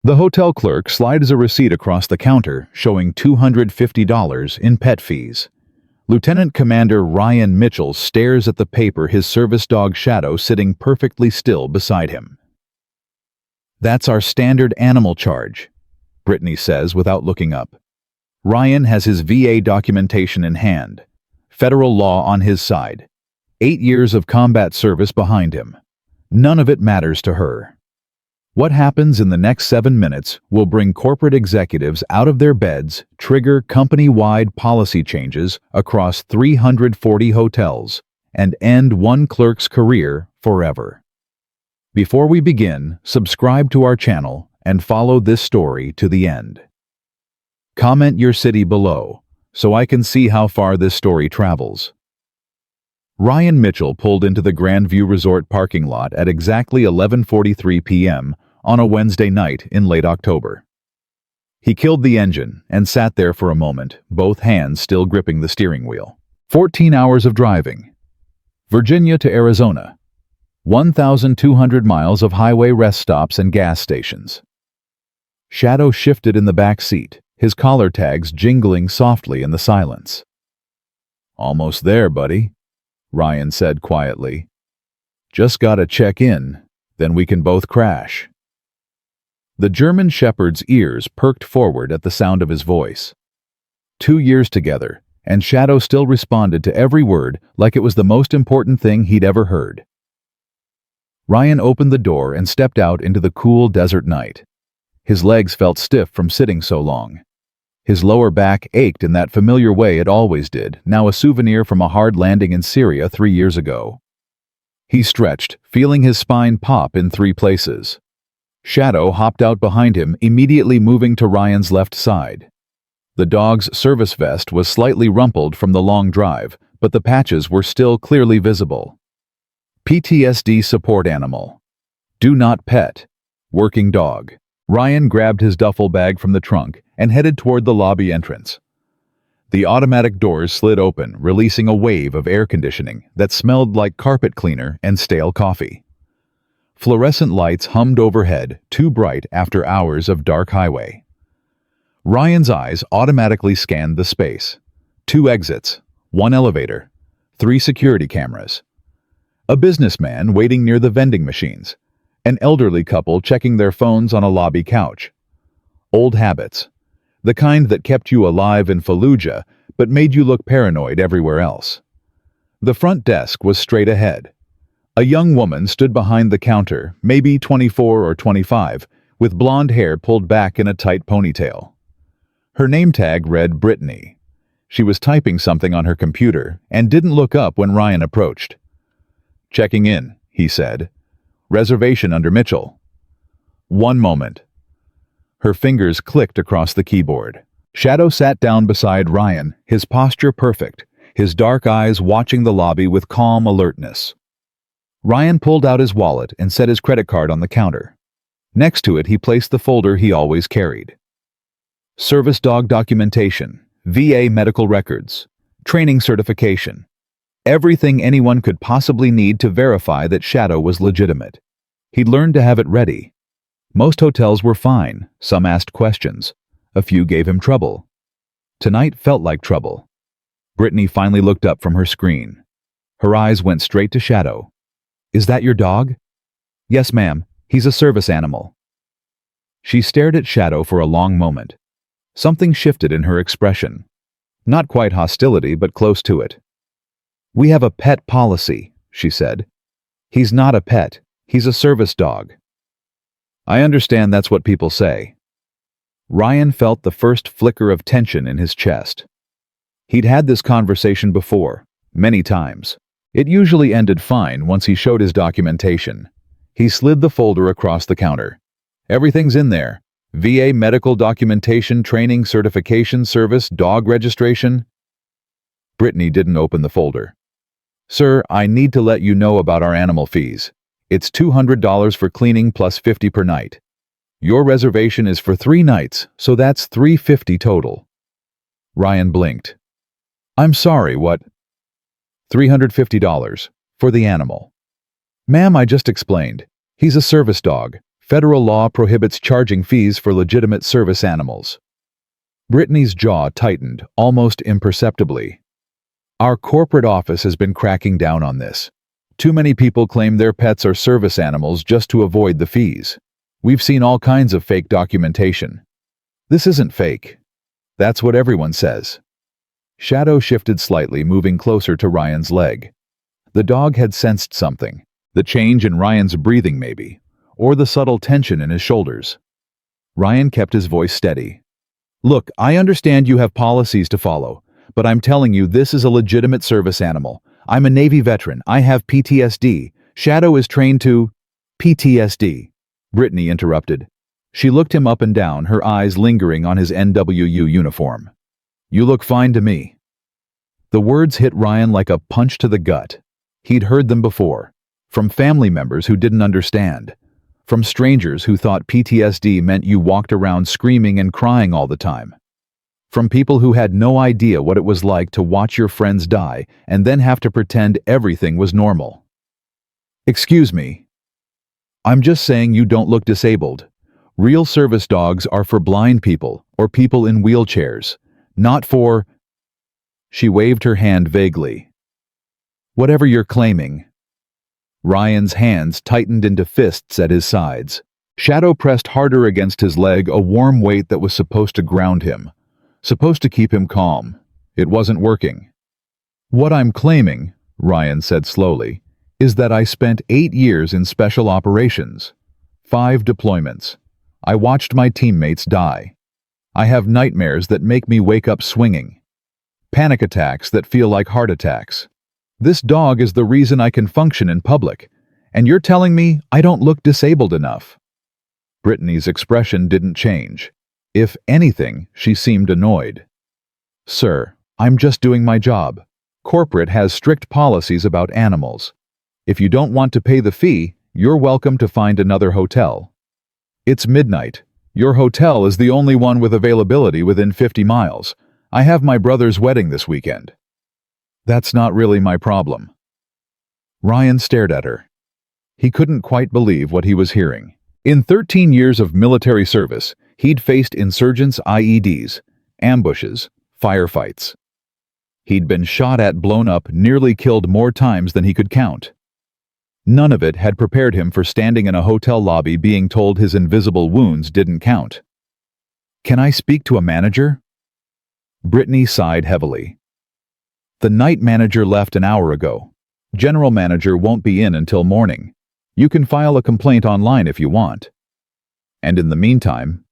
The hotel clerk slides a receipt across the counter showing $250 in pet fees. Lieutenant Commander Ryan Mitchell stares at the paper, his service dog Shadow sitting perfectly still beside him. "That's our standard animal charge," Brittany says without looking up. Ryan has his VA documentation in hand, federal law on his side, 8 years of combat service behind him. None of it matters to her. What happens in the next 7 minutes will bring corporate executives out of their beds, trigger company-wide policy changes across 340 hotels, and end one clerk's career forever. Before we begin, subscribe to our channel and follow this story to the end. Comment your city below, so I can see how far this story travels. Ryan Mitchell pulled into the Grandview Resort parking lot at exactly 11:43 p.m. on a Wednesday night in late October. He killed the engine and sat there for a moment, both hands still gripping the steering wheel. 14 hours of driving. Virginia to Arizona. 1,200 miles of highway rest stops and gas stations. Shadow shifted in the back seat, his collar tags jingling softly in the silence. "Almost there, buddy," Ryan said quietly. "Just gotta check in, then we can both crash." The German shepherd's ears perked forward at the sound of his voice. 2 years together, and Shadow still responded to every word like it was the most important thing he'd ever heard. Ryan opened the door and stepped out into the cool desert night. His legs felt stiff from sitting so long. His lower back ached in that familiar way it always did, now a souvenir from a hard landing in Syria 3 years ago. He stretched, feeling his spine pop in 3 places. Shadow hopped out behind him, immediately moving to Ryan's left side. The dog's service vest was slightly rumpled from the long drive, but the patches were still clearly visible. PTSD support animal. Do not pet. Working dog. Ryan grabbed his duffel bag from the trunk and headed toward the lobby entrance. The automatic doors slid open, releasing a wave of air conditioning that smelled like carpet cleaner and stale coffee. Fluorescent lights hummed overhead, too bright after hours of dark highway. Ryan's eyes automatically scanned the space. 2 exits, 1 elevator, 3 security cameras. A businessman waiting near the vending machines. An elderly couple checking their phones on a lobby couch. Old habits. The kind that kept you alive in Fallujah, but made you look paranoid everywhere else. The front desk was straight ahead. A young woman stood behind the counter, maybe 24 or 25, with blonde hair pulled back in a tight ponytail. Her name tag read Brittany. She was typing something on her computer and didn't look up when Ryan approached. "Checking in," he said. "Reservation under Mitchell." "1 moment." Her fingers clicked across the keyboard. Shadow sat down beside Ryan, his posture perfect, his dark eyes watching the lobby with calm alertness. Ryan pulled out his wallet and set his credit card on the counter. Next to it, he placed the folder he always carried. Service dog documentation, VA medical records, training certification. Everything anyone could possibly need to verify that Shadow was legitimate. He'd learned to have it ready. Most hotels were fine, some asked questions. A few gave him trouble. Tonight felt like trouble. Brittany finally looked up from her screen. Her eyes went straight to Shadow. "Is that your dog?" "Yes, ma'am. He's a service animal." She stared at Shadow for a long moment. Something shifted in her expression. Not quite hostility, but close to it. "We have a pet policy," she said. "He's not a pet. He's a service dog." "I understand that's what people say." Ryan felt the first flicker of tension in his chest. He'd had this conversation before, many times. It usually ended fine once he showed his documentation. He slid the folder across the counter. "Everything's in there. VA medical documentation, training, certification, service, dog registration." Brittany didn't open the folder. "Sir, I need to let you know about our animal fees. It's $200 for cleaning plus $50 per night. Your reservation is for 3 nights, so that's $350 total." Ryan blinked. "I'm sorry, what?" $350 for the animal. "Ma'am, I just explained. He's a service dog. Federal law prohibits charging fees for legitimate service animals. Brittany's jaw tightened, almost imperceptibly. Our corporate office has been cracking down on this. Too many people claim their pets are service animals just to avoid the fees. We've seen all kinds of fake documentation. This isn't fake. That's what everyone says. Shadow shifted slightly, moving closer to Ryan's leg. The dog had sensed something. The change in Ryan's breathing, maybe, or the subtle tension in his shoulders. Ryan kept his voice steady. Look, I understand you have policies to follow, but I'm telling you this is a legitimate service animal. I'm a Navy veteran. I have PTSD. Shadow is trained to... PTSD. Brittany interrupted. She looked him up and down, her eyes lingering on his NWU uniform. You look fine to me. The words hit Ryan like a punch to the gut. He'd heard them before, from family members who didn't understand, from strangers who thought PTSD meant you walked around screaming and crying all the time, from people who had no idea what it was like to watch your friends die and then have to pretend everything was normal. Excuse me. I'm just saying you don't look disabled. Real service dogs are for blind people or people in wheelchairs, not for... She waved her hand vaguely. Whatever you're claiming. Ryan's hands tightened into fists at his sides. Shadow pressed harder against his leg, a warm weight that was supposed to ground him, supposed to keep him calm. It wasn't working. What I'm claiming, Ryan said slowly, is that I spent 8 years in special operations. 5 deployments. I watched my teammates die. I have nightmares that make me wake up swinging. Panic attacks that feel like heart attacks. This dog is the reason I can function in public, and you're telling me I don't look disabled enough. Brittany's expression didn't change. If anything, she seemed annoyed. Sir, I'm just doing my job. Corporate has strict policies about animals. If you don't want to pay the fee, you're welcome to find another hotel. It's midnight. Your hotel is the only one with availability within 50 miles. I have my brother's wedding this weekend. That's not really my problem. Ryan stared at her. He couldn't quite believe what he was hearing. In 13 years of military service, he'd faced insurgents' IEDs, ambushes, firefights. He'd been shot at, blown up, nearly killed more times than he could count. None of it had prepared him for standing in a hotel lobby being told his invisible wounds didn't count. Can I speak to a manager? Brittany sighed heavily. The night manager left an hour ago. General manager won't be in until morning. You can file a complaint online if you want. And in the meantime,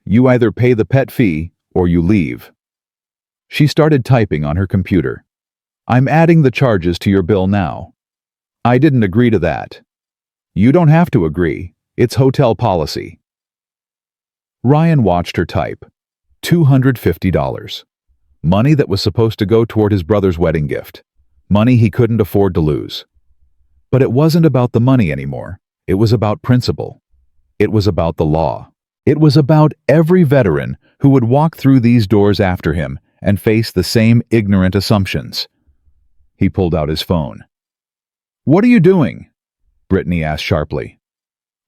you either pay the pet fee or you leave. She started typing on her computer. I'm adding the charges to your bill now. I didn't agree to that. You don't have to agree. It's hotel policy. Ryan watched her type. $250. Money that was supposed to go toward his brother's wedding gift. Money he couldn't afford to lose. But it wasn't about the money anymore. It was about principle. It was about the law. It was about every veteran who would walk through these doors after him and face the same ignorant assumptions. He pulled out his phone. What are you doing? Brittany asked sharply.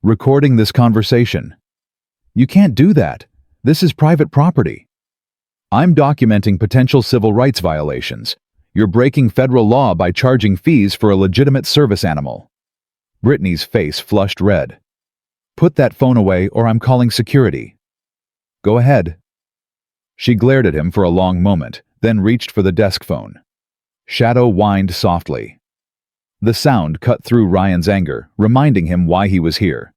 Recording this conversation. You can't do that. This is private property. I'm documenting potential civil rights violations. You're breaking federal law by charging fees for a legitimate service animal. Brittany's face flushed red. Put that phone away or I'm calling security. Go ahead. She glared at him for a long moment, then reached for the desk phone. Shadow whined softly. The sound cut through Ryan's anger, reminding him why he was here.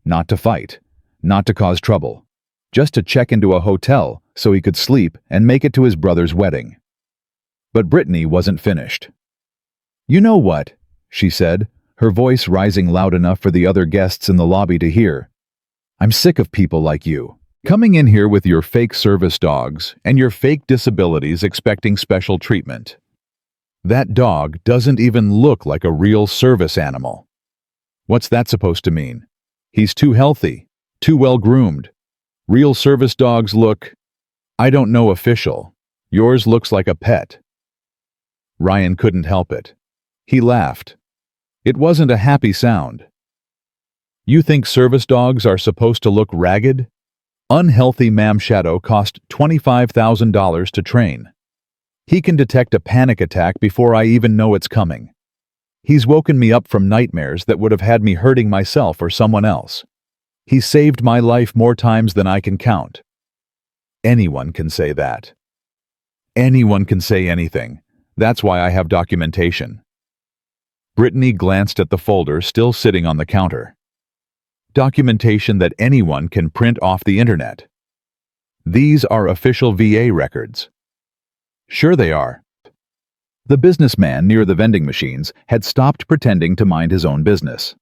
Not to fight, not to cause trouble, just to check into a hotel so he could sleep and make it to his brother's wedding. But Brittany wasn't finished. You know what? She said, her voice rising loud enough for the other guests in the lobby to hear. I'm sick of people like you, coming in here with your fake service dogs and your fake disabilities expecting special treatment. That dog doesn't even look like a real service animal. What's that supposed to mean? He's too healthy, too well groomed. Real service dogs look, I don't know, official. Yours looks like a pet. Ryan couldn't help it. He laughed. It wasn't a happy sound. You think service dogs are supposed to look ragged? Unhealthy Ma'am Shadow cost $25,000 to train. He can detect a panic attack before I even know it's coming. He's woken me up from nightmares that would have had me hurting myself or someone else. He's saved my life more times than I can count. Anyone can say that. Anyone can say anything. That's why I have documentation. Brittany glanced at the folder still sitting on the counter. Documentation that anyone can print off the internet. These are official VA records. Sure they are. The businessman near the vending machines had stopped pretending to mind his own business.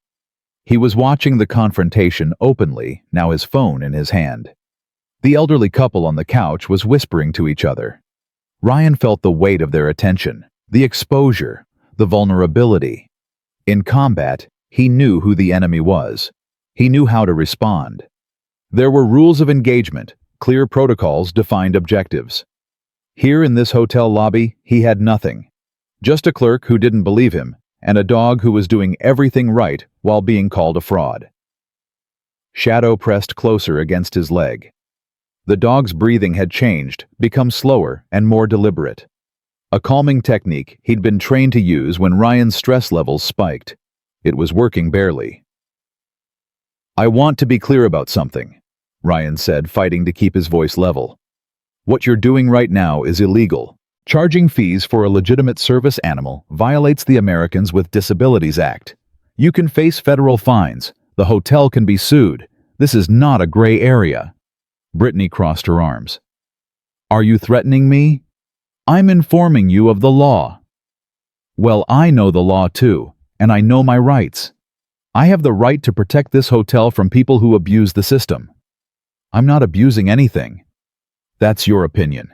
He was watching the confrontation openly, now his phone in his hand. The elderly couple on the couch was whispering to each other. Ryan felt the weight of their attention, the exposure, the vulnerability. In combat, he knew who the enemy was. He knew how to respond. There were rules of engagement, clear protocols, defined objectives. Here in this hotel lobby, he had nothing. Just a clerk who didn't believe him, and a dog who was doing everything right while being called a fraud. Shadow pressed closer against his leg. The dog's breathing had changed, become slower and more deliberate. A calming technique he'd been trained to use when Ryan's stress levels spiked. It was working barely. I want to be clear about something, Ryan said, fighting to keep his voice level. What you're doing right now is illegal. Charging fees for a legitimate service animal violates the Americans with Disabilities Act. You can face federal fines. The hotel can be sued. This is not a gray area. Brittany crossed her arms. Are you threatening me? I'm informing you of the law. Well, I know the law too, and I know my rights. I have the right to protect this hotel from people who abuse the system. I'm not abusing anything. That's your opinion.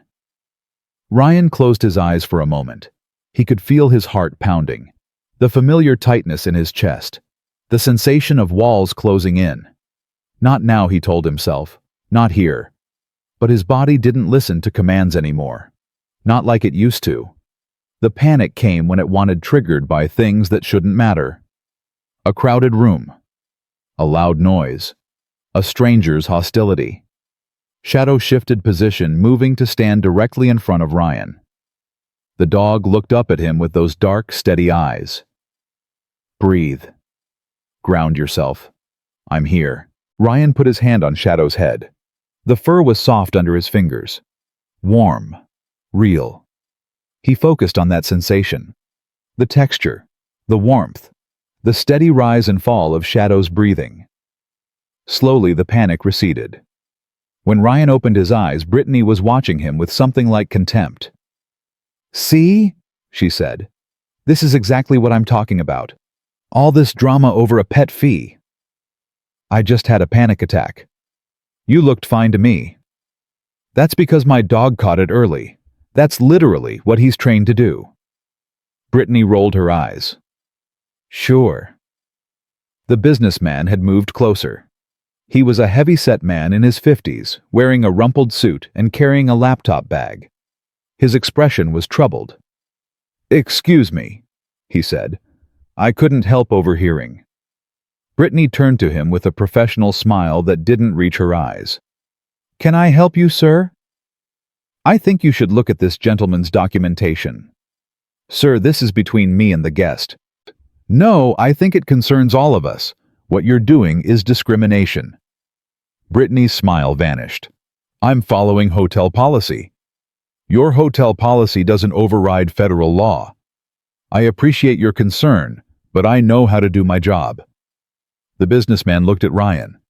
Ryan closed his eyes for a moment. He could feel his heart pounding, the familiar tightness in his chest, the sensation of walls closing in. Not now, he told himself, not here. But his body didn't listen to commands anymore. Not like it used to. The panic came when it wanted triggered by things that shouldn't matter. A crowded room. A loud noise. A stranger's hostility. Shadow shifted position, moving to stand directly in front of Ryan. The dog looked up at him with those dark, steady eyes. Breathe. Ground yourself. I'm here. Ryan put his hand on Shadow's head. The fur was soft under his fingers. Warm. Real. He focused on that sensation. The texture. The warmth. The steady rise and fall of Shadow's breathing. Slowly the panic receded. When Ryan opened his eyes, Brittany was watching him with something like contempt. See? She said. This is exactly what I'm talking about. All this drama over a pet fee. I just had a panic attack. You looked fine to me. That's because my dog caught it early. That's literally what he's trained to do. Brittany rolled her eyes. Sure. The businessman had moved closer. He was a heavy-set man in his 50s, wearing a rumpled suit and carrying a laptop bag. His expression was troubled. Excuse me, he said. I couldn't help overhearing. Brittany turned to him with a professional smile that didn't reach her eyes. Can I help you, sir? I think you should look at this gentleman's documentation. Sir, this is between me and the guest. No, I think it concerns all of us. What you're doing is discrimination. Brittany's smile vanished. I'm following hotel policy. Your hotel policy doesn't override federal law. I appreciate your concern, but I know how to do my job. The businessman looked at Ryan.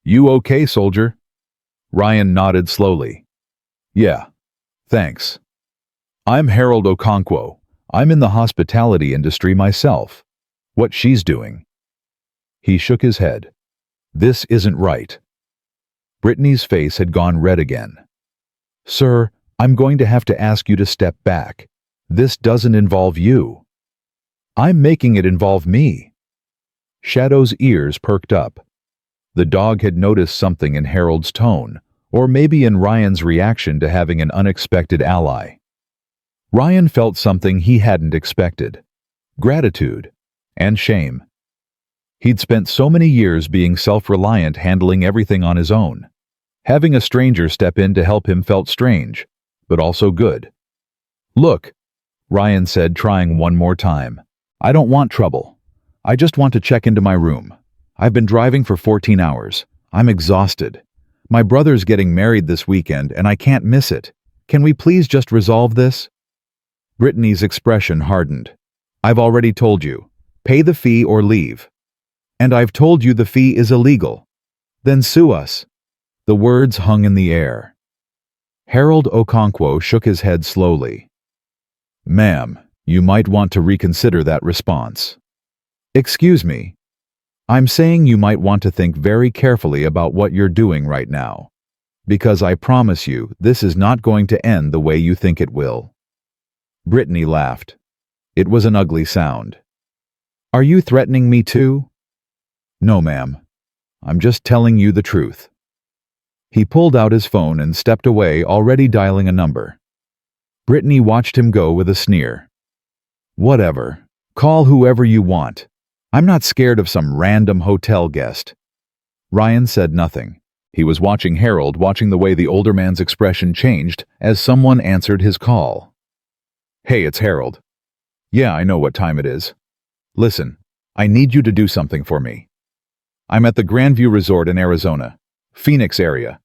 You okay, soldier? Ryan nodded slowly. Yeah, thanks. I'm Harold Okonkwo. I'm in the hospitality industry myself. What she's doing. He shook his head. This isn't right. Brittany's face had gone red again. Sir, I'm going to have to ask you to step back. This doesn't involve you. I'm making it involve me. Shadow's ears perked up. The dog had noticed something in Harold's tone, or maybe in Ryan's reaction to having an unexpected ally. Ryan felt something he hadn't expected. Gratitude and shame. He'd spent so many years being self-reliant, handling everything on his own. Having a stranger step in to help him felt strange, but also good. "Look," Ryan said, trying one more time. "I don't want trouble. I just want to check into my room. I've been driving for 14 hours. I'm exhausted. My brother's getting married this weekend and I can't miss it. Can we please just resolve this?" Brittany's expression hardened. "I've already told you. Pay the fee or leave. And I've told you the fee is illegal. Then sue us." The words hung in the air. Harold Okonkwo shook his head slowly. "Ma'am, you might want to reconsider that response." "Excuse me. I'm saying you might want to think very carefully about what you're doing right now. Because I promise you, this is not going to end the way you think it will." Brittany laughed. It was an ugly sound. "Are you threatening me too?" "No, ma'am. I'm just telling you the truth." He pulled out his phone and stepped away, already dialing a number. Brittany watched him go with a sneer. "Whatever. Call whoever you want. I'm not scared of some random hotel guest." Ryan said nothing. He was watching Harold, watching the way the older man's expression changed as someone answered his call. "Hey, it's Harold." "Yeah, I know what time it is. Listen, I need you to do something for me. I'm at the Grandview Resort in Arizona, Phoenix area.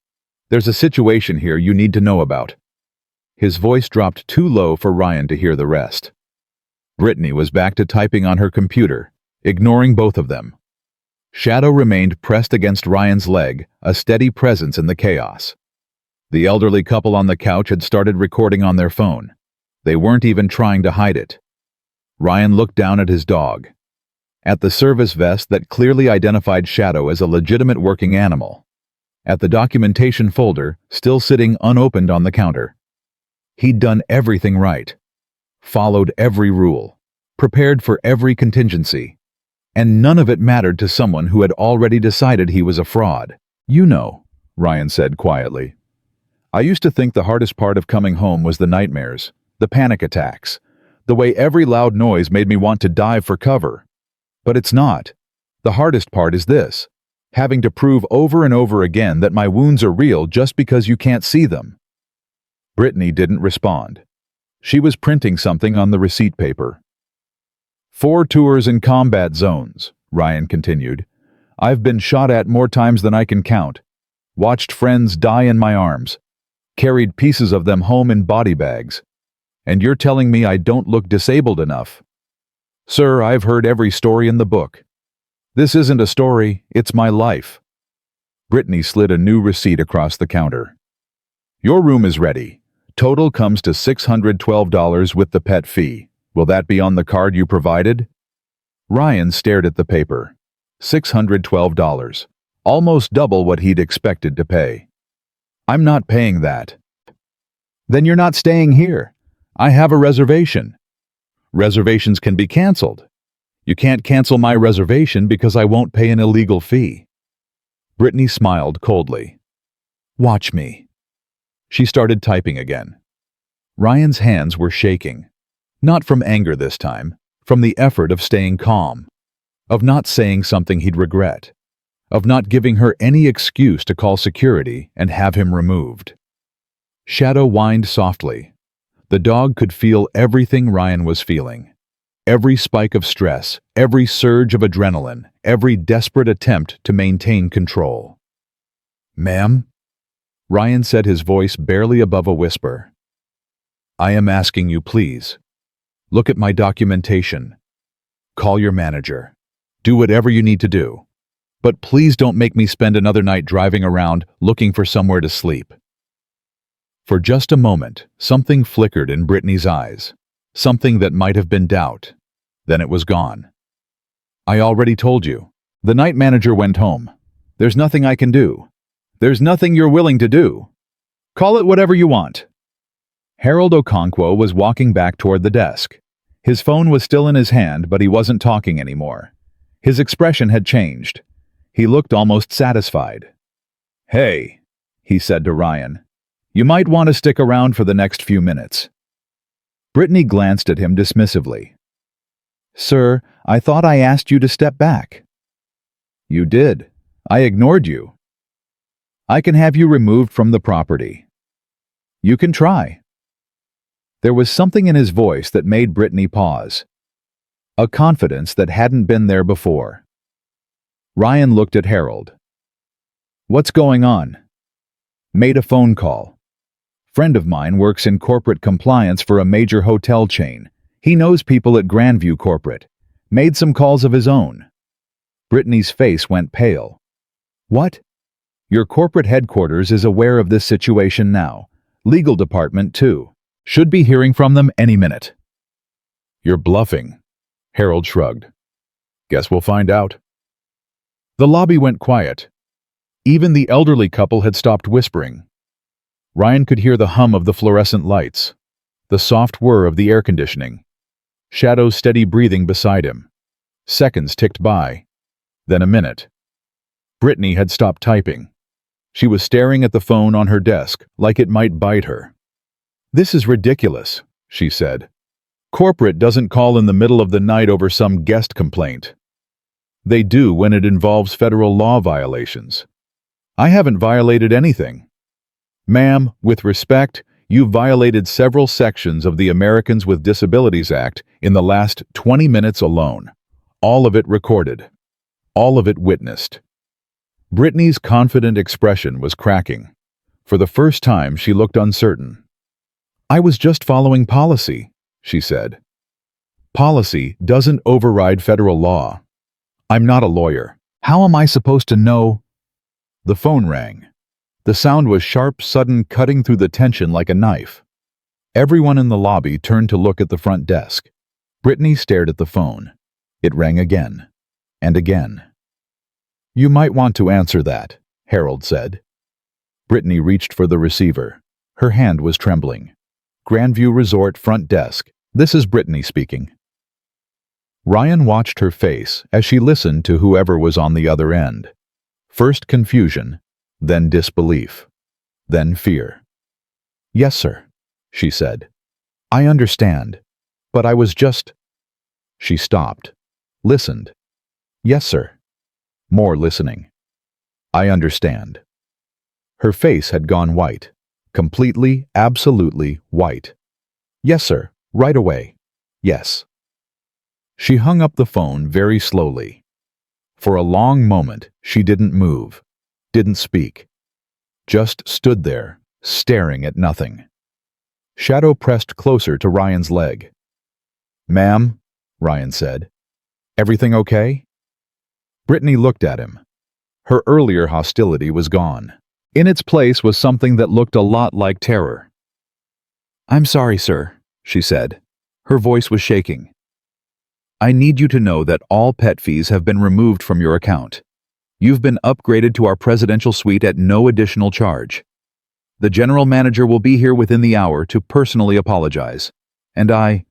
There's a situation here you need to know about." His voice dropped too low for Ryan to hear the rest. Brittany was back to typing on her computer, ignoring both of them. Shadow remained pressed against Ryan's leg, a steady presence in the chaos. The elderly couple on the couch had started recording on their phone. They weren't even trying to hide it. Ryan looked down at his dog. At the service vest that clearly identified Shadow as a legitimate working animal. At the documentation folder, still sitting unopened on the counter. He'd done everything right. Followed every rule. Prepared for every contingency. And none of it mattered to someone who had already decided he was a fraud. "You know," Ryan said quietly. "I used to think the hardest part of coming home was the nightmares, the panic attacks, the way every loud noise made me want to dive for cover. But it's not. The hardest part is this, having to prove over and over again that my wounds are real just because you can't see them." Brittany didn't respond. She was printing something on the receipt paper. "4 tours in combat zones," Ryan continued. "I've been shot at more times than I can count. Watched friends die in my arms. Carried pieces of them home in body bags. And you're telling me I don't look disabled enough? Sir, I've heard every story in the book. This isn't a story, it's my life." Brittany slid a new receipt across the counter. "Your room is ready. Total comes to $612 with the pet fee. Will that be on the card you provided?" Ryan stared at the paper. $612. Almost double what he'd expected to pay. "I'm not paying that." "Then you're not staying here. I have a reservation." "Reservations can be canceled." "You can't cancel my reservation because I won't pay an illegal fee." Brittany smiled coldly. "Watch me." She started typing again. Ryan's hands were shaking. Not from anger this time, from the effort of staying calm, of not saying something he'd regret, of not giving her any excuse to call security and have him removed. Shadow whined softly. The dog could feel everything Ryan was feeling. Every spike of stress, every surge of adrenaline, every desperate attempt to maintain control. "Ma'am?" Ryan said, his voice barely above a whisper. "I am asking you, please. Look at my documentation. Call your manager. Do whatever you need to do. But please don't make me spend another night driving around looking for somewhere to sleep." For just a moment, something flickered in Brittany's eyes. Something that might have been doubt. Then it was gone. "I already told you. The night manager went home. There's nothing I can do. There's nothing you're willing to do. Call it whatever you want." Harold Okonkwo was walking back toward the desk. His phone was still in his hand, but he wasn't talking anymore. His expression had changed. He looked almost satisfied. "Hey," he said to Ryan, "you might want to stick around for the next few minutes." Brittany glanced at him dismissively. "Sir, I thought I asked you to step back." You did. I ignored you. I can have you removed from the property. You can try. There was something in his voice that made Brittany pause. A confidence that hadn't been there before. Ryan looked at Harold. What's going on? Made a phone call. Friend of mine works in corporate compliance for a major hotel chain. He knows people at Grandview Corporate. Made some calls of his own. Brittany's face went pale. What? Your corporate headquarters is aware of this situation now. Legal department, too. Should be hearing from them any minute. You're bluffing, Harold shrugged. Guess we'll find out. The lobby went quiet. Even the elderly couple had stopped whispering. Ryan could hear the hum of the fluorescent lights, the soft whir of the air conditioning, Shadow's steady breathing beside him. Seconds ticked by, then a minute. Brittany had stopped typing. She was staring at the phone on her desk like it might bite her. This is ridiculous, she said. Corporate doesn't call in the middle of the night over some guest complaint. They do when it involves federal law violations. I haven't violated anything. Ma'am, with respect, you've violated several sections of the Americans with Disabilities Act in the last 20 minutes alone. All of it recorded. All of it witnessed. Brittany's confident expression was cracking. For the first time, she looked uncertain. I was just following policy, she said. Policy doesn't override federal law. I'm not a lawyer. How am I supposed to know? The phone rang. The sound was sharp, sudden, cutting through the tension like a knife. Everyone in the lobby turned to look at the front desk. Brittany stared at the phone. It rang again. And again. You might want to answer that, Harold said. Brittany reached for the receiver. Her hand was trembling. Grandview Resort front desk. This is Brittany speaking. Ryan watched her face as she listened to whoever was on the other end. First confusion, then disbelief, then fear. Yes, sir, she said. I understand, but I was just... She stopped, listened. Yes, sir. More listening. I understand. Her face had gone white, completely, absolutely white. Yes, sir, right away. Yes. She hung up the phone very slowly. For a long moment, she didn't move, didn't speak. Just stood there, staring at nothing. Shadow pressed closer to Ryan's leg. Ma'am, Ryan said. Everything okay? Brittany looked at him. Her earlier hostility was gone. In its place was something that looked a lot like terror. I'm sorry, sir, she said. Her voice was shaking. I need you to know that all pet fees have been removed from your account. You've been upgraded to our presidential suite at no additional charge. The general manager will be here within the hour to personally apologize. And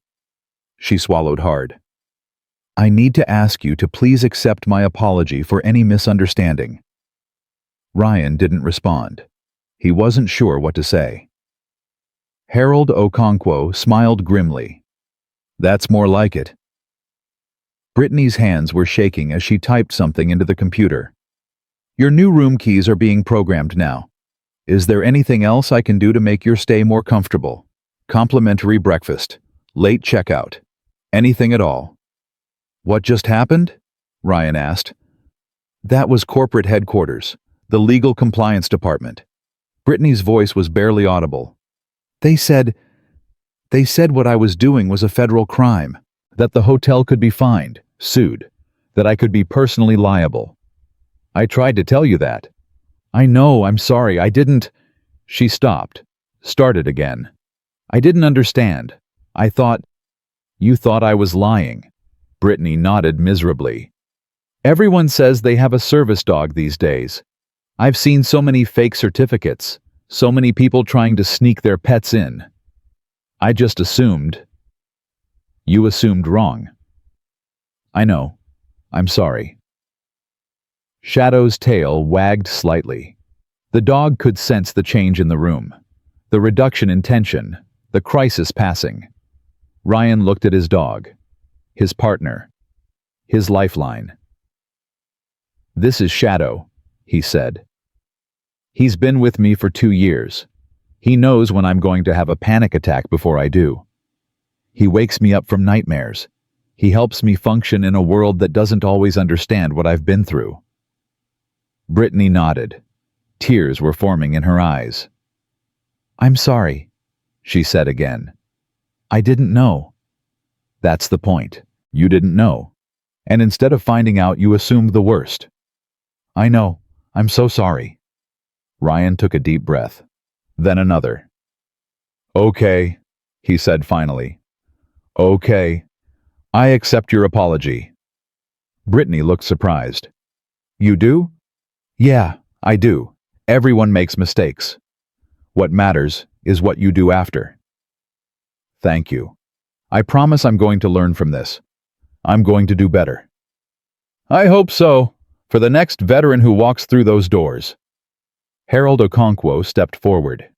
she swallowed hard. I need to ask you to please accept my apology for any misunderstanding. Ryan didn't respond. He wasn't sure what to say. Harold Okonkwo smiled grimly. That's more like it. Brittany's hands were shaking as she typed something into the computer. Your new room keys are being programmed now. Is there anything else I can do to make your stay more comfortable? Complimentary breakfast. Late checkout. Anything at all. What just happened? Ryan asked. That was corporate headquarters, the legal compliance department. Brittany's voice was barely audible. They said what I was doing was a federal crime, that the hotel could be fined, sued, that I could be personally liable. I tried to tell you that. I know, I'm sorry, I didn't... She stopped, started again. I didn't understand. I thought... You thought I was lying. Brittany nodded miserably. Everyone says they have a service dog these days. I've seen so many fake certificates, so many people trying to sneak their pets in. I just assumed... You assumed wrong. I know. I'm sorry. Shadow's tail wagged slightly. The dog could sense the change in the room, the reduction in tension, the crisis passing. Ryan looked at his dog, his partner, his lifeline. "This is Shadow," he said. "He's been with me for 2 years. He knows when I'm going to have a panic attack before I do. He wakes me up from nightmares. He helps me function in a world that doesn't always understand what I've been through." Brittany nodded. Tears were forming in her eyes. "I'm sorry," she said again. "I didn't know." "That's the point. You didn't know. And instead of finding out, you assumed the worst." "I know. I'm so sorry." Ryan took a deep breath. Then another. "Okay," he said finally. "Okay. I accept your apology." Brittany looked surprised. "You do?" "Yeah, I do. Everyone makes mistakes. What matters is what you do after." "Thank you. I promise I'm going to learn from this. I'm going to do better." "I hope so, for the next veteran who walks through those doors." Harold Okonkwo stepped forward.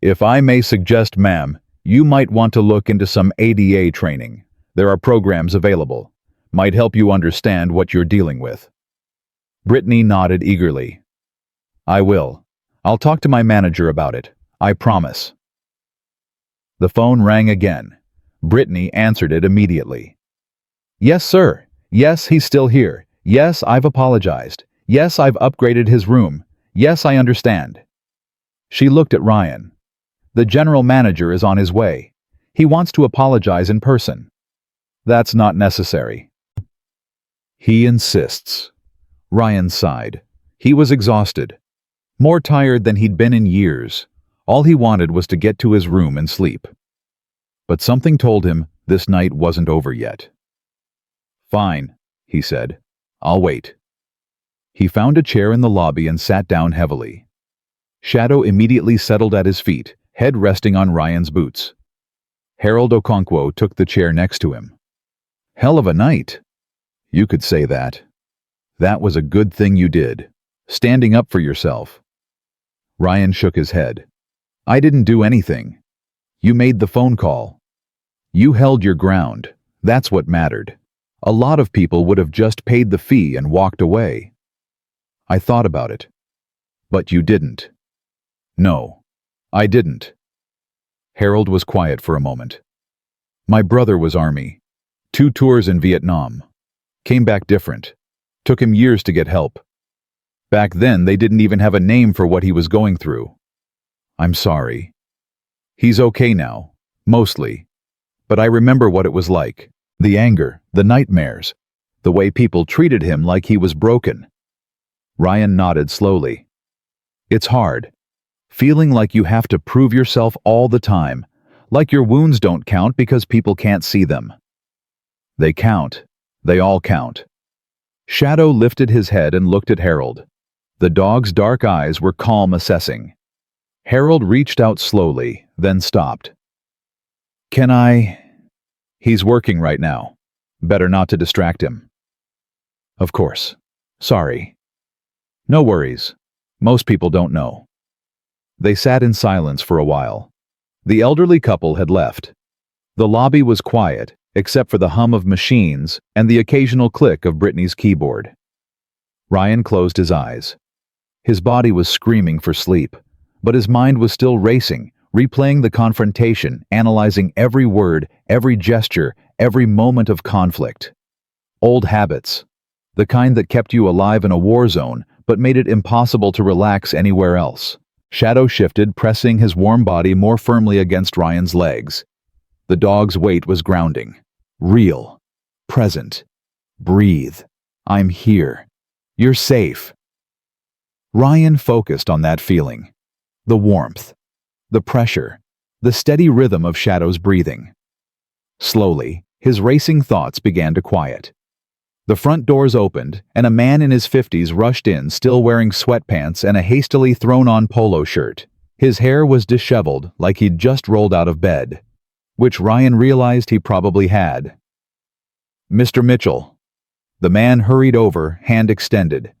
"If I may suggest, ma'am, you might want to look into some ADA training. There are programs available. Might help you understand what you're dealing with." Brittany nodded eagerly. "I will. I'll talk to my manager about it. I promise." The phone rang again. Brittany answered it immediately. "Yes, sir. Yes, he's still here. Yes, I've apologized. Yes, I've upgraded his room. Yes, I understand." She looked at Ryan. "The general manager is on his way. He wants to apologize in person." "That's not necessary." "He insists." Ryan sighed. He was exhausted. More tired than he'd been in years. All he wanted was to get to his room and sleep. But something told him this night wasn't over yet. "Fine," he said. "I'll wait." He found a chair in the lobby and sat down heavily. Shadow immediately settled at his feet, head resting on Ryan's boots. Harold Okonkwo took the chair next to him. "Hell of a night." "You could say that. That was a good thing you did, standing up for yourself." Ryan shook his head. "I didn't do anything. You made the phone call. You held your ground. That's what mattered. A lot of people would have just paid the fee and walked away." "I thought about it." "But you didn't." "No, I didn't." Harold was quiet for a moment. "My brother was Army. 2 tours in Vietnam. Came back different. Took him years to get help. Back then, they didn't even have a name for what he was going through. I'm sorry. He's okay now, mostly. But I remember what it was like. The anger, the nightmares, the way people treated him like he was broken." Ryan nodded slowly. "It's hard. Feeling like you have to prove yourself all the time, like your wounds don't count because people can't see them." "They count. They all count." Shadow lifted his head and looked at Harold. The dog's dark eyes were calm, assessing. Harold reached out slowly, then stopped. "Can I—" "He's working right now. Better not to distract him." "Of course. Sorry." "No worries. Most people don't know." They sat in silence for a while. The elderly couple had left. The lobby was quiet, except for the hum of machines and the occasional click of Brittany's keyboard. Ryan closed his eyes. His body was screaming for sleep, but his mind was still racing, replaying the confrontation, analyzing every word, every gesture, every moment of conflict. Old habits. The kind that kept you alive in a war zone, but made it impossible to relax anywhere else. Shadow shifted, pressing his warm body more firmly against Ryan's legs. The dog's weight was grounding. Real. Present. Breathe. I'm here. You're safe. Ryan focused on that feeling. The warmth. The pressure. The steady rhythm of Shadow's breathing. Slowly, his racing thoughts began to quiet. The front doors opened, and a man in his 50s rushed in, still wearing sweatpants and a hastily thrown-on polo shirt. His hair was disheveled, like he'd just rolled out of bed, which Ryan realized he probably had. "Mr. Mitchell." The man hurried over, hand extended.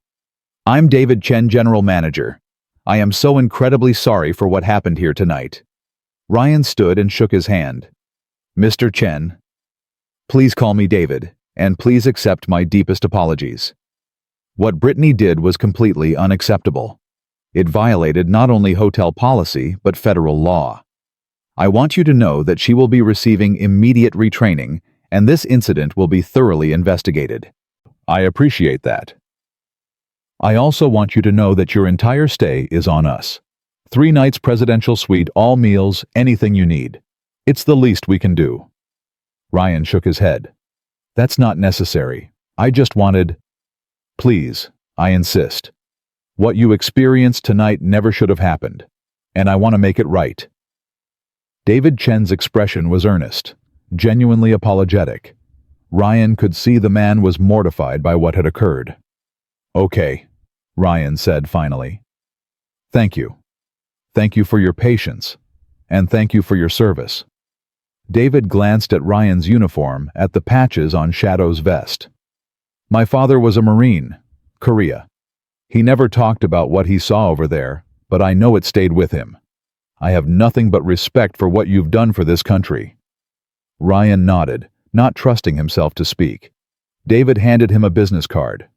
"I'm David Chen, General Manager. I am so incredibly sorry for what happened here tonight." Ryan stood and shook his hand. "Mr. Chen, please call me David, and please accept my deepest apologies." What Brittany did was completely unacceptable. It violated not only hotel policy, but federal law. I want you to know that she will be receiving immediate retraining, and this incident will be thoroughly investigated. I appreciate that. I also want you to know that your entire stay is on us. 3 nights presidential suite, all meals, anything you need. It's the least we can do. Ryan shook his head. That's not necessary. I just wanted... Please, I insist. What you experienced tonight never should have happened, and I want to make it right. David Chen's expression was earnest, genuinely apologetic. Ryan could see the man was mortified by what had occurred. Okay, Ryan said finally. Thank you. Thank you for your patience, and thank you for your service. David glanced at Ryan's uniform, at the patches on Shadow's vest. My father was a Marine, Korea. He never talked about what he saw over there, but I know it stayed with him. I have nothing but respect for what you've done for this country. Ryan nodded, not trusting himself to speak. David handed him a business card.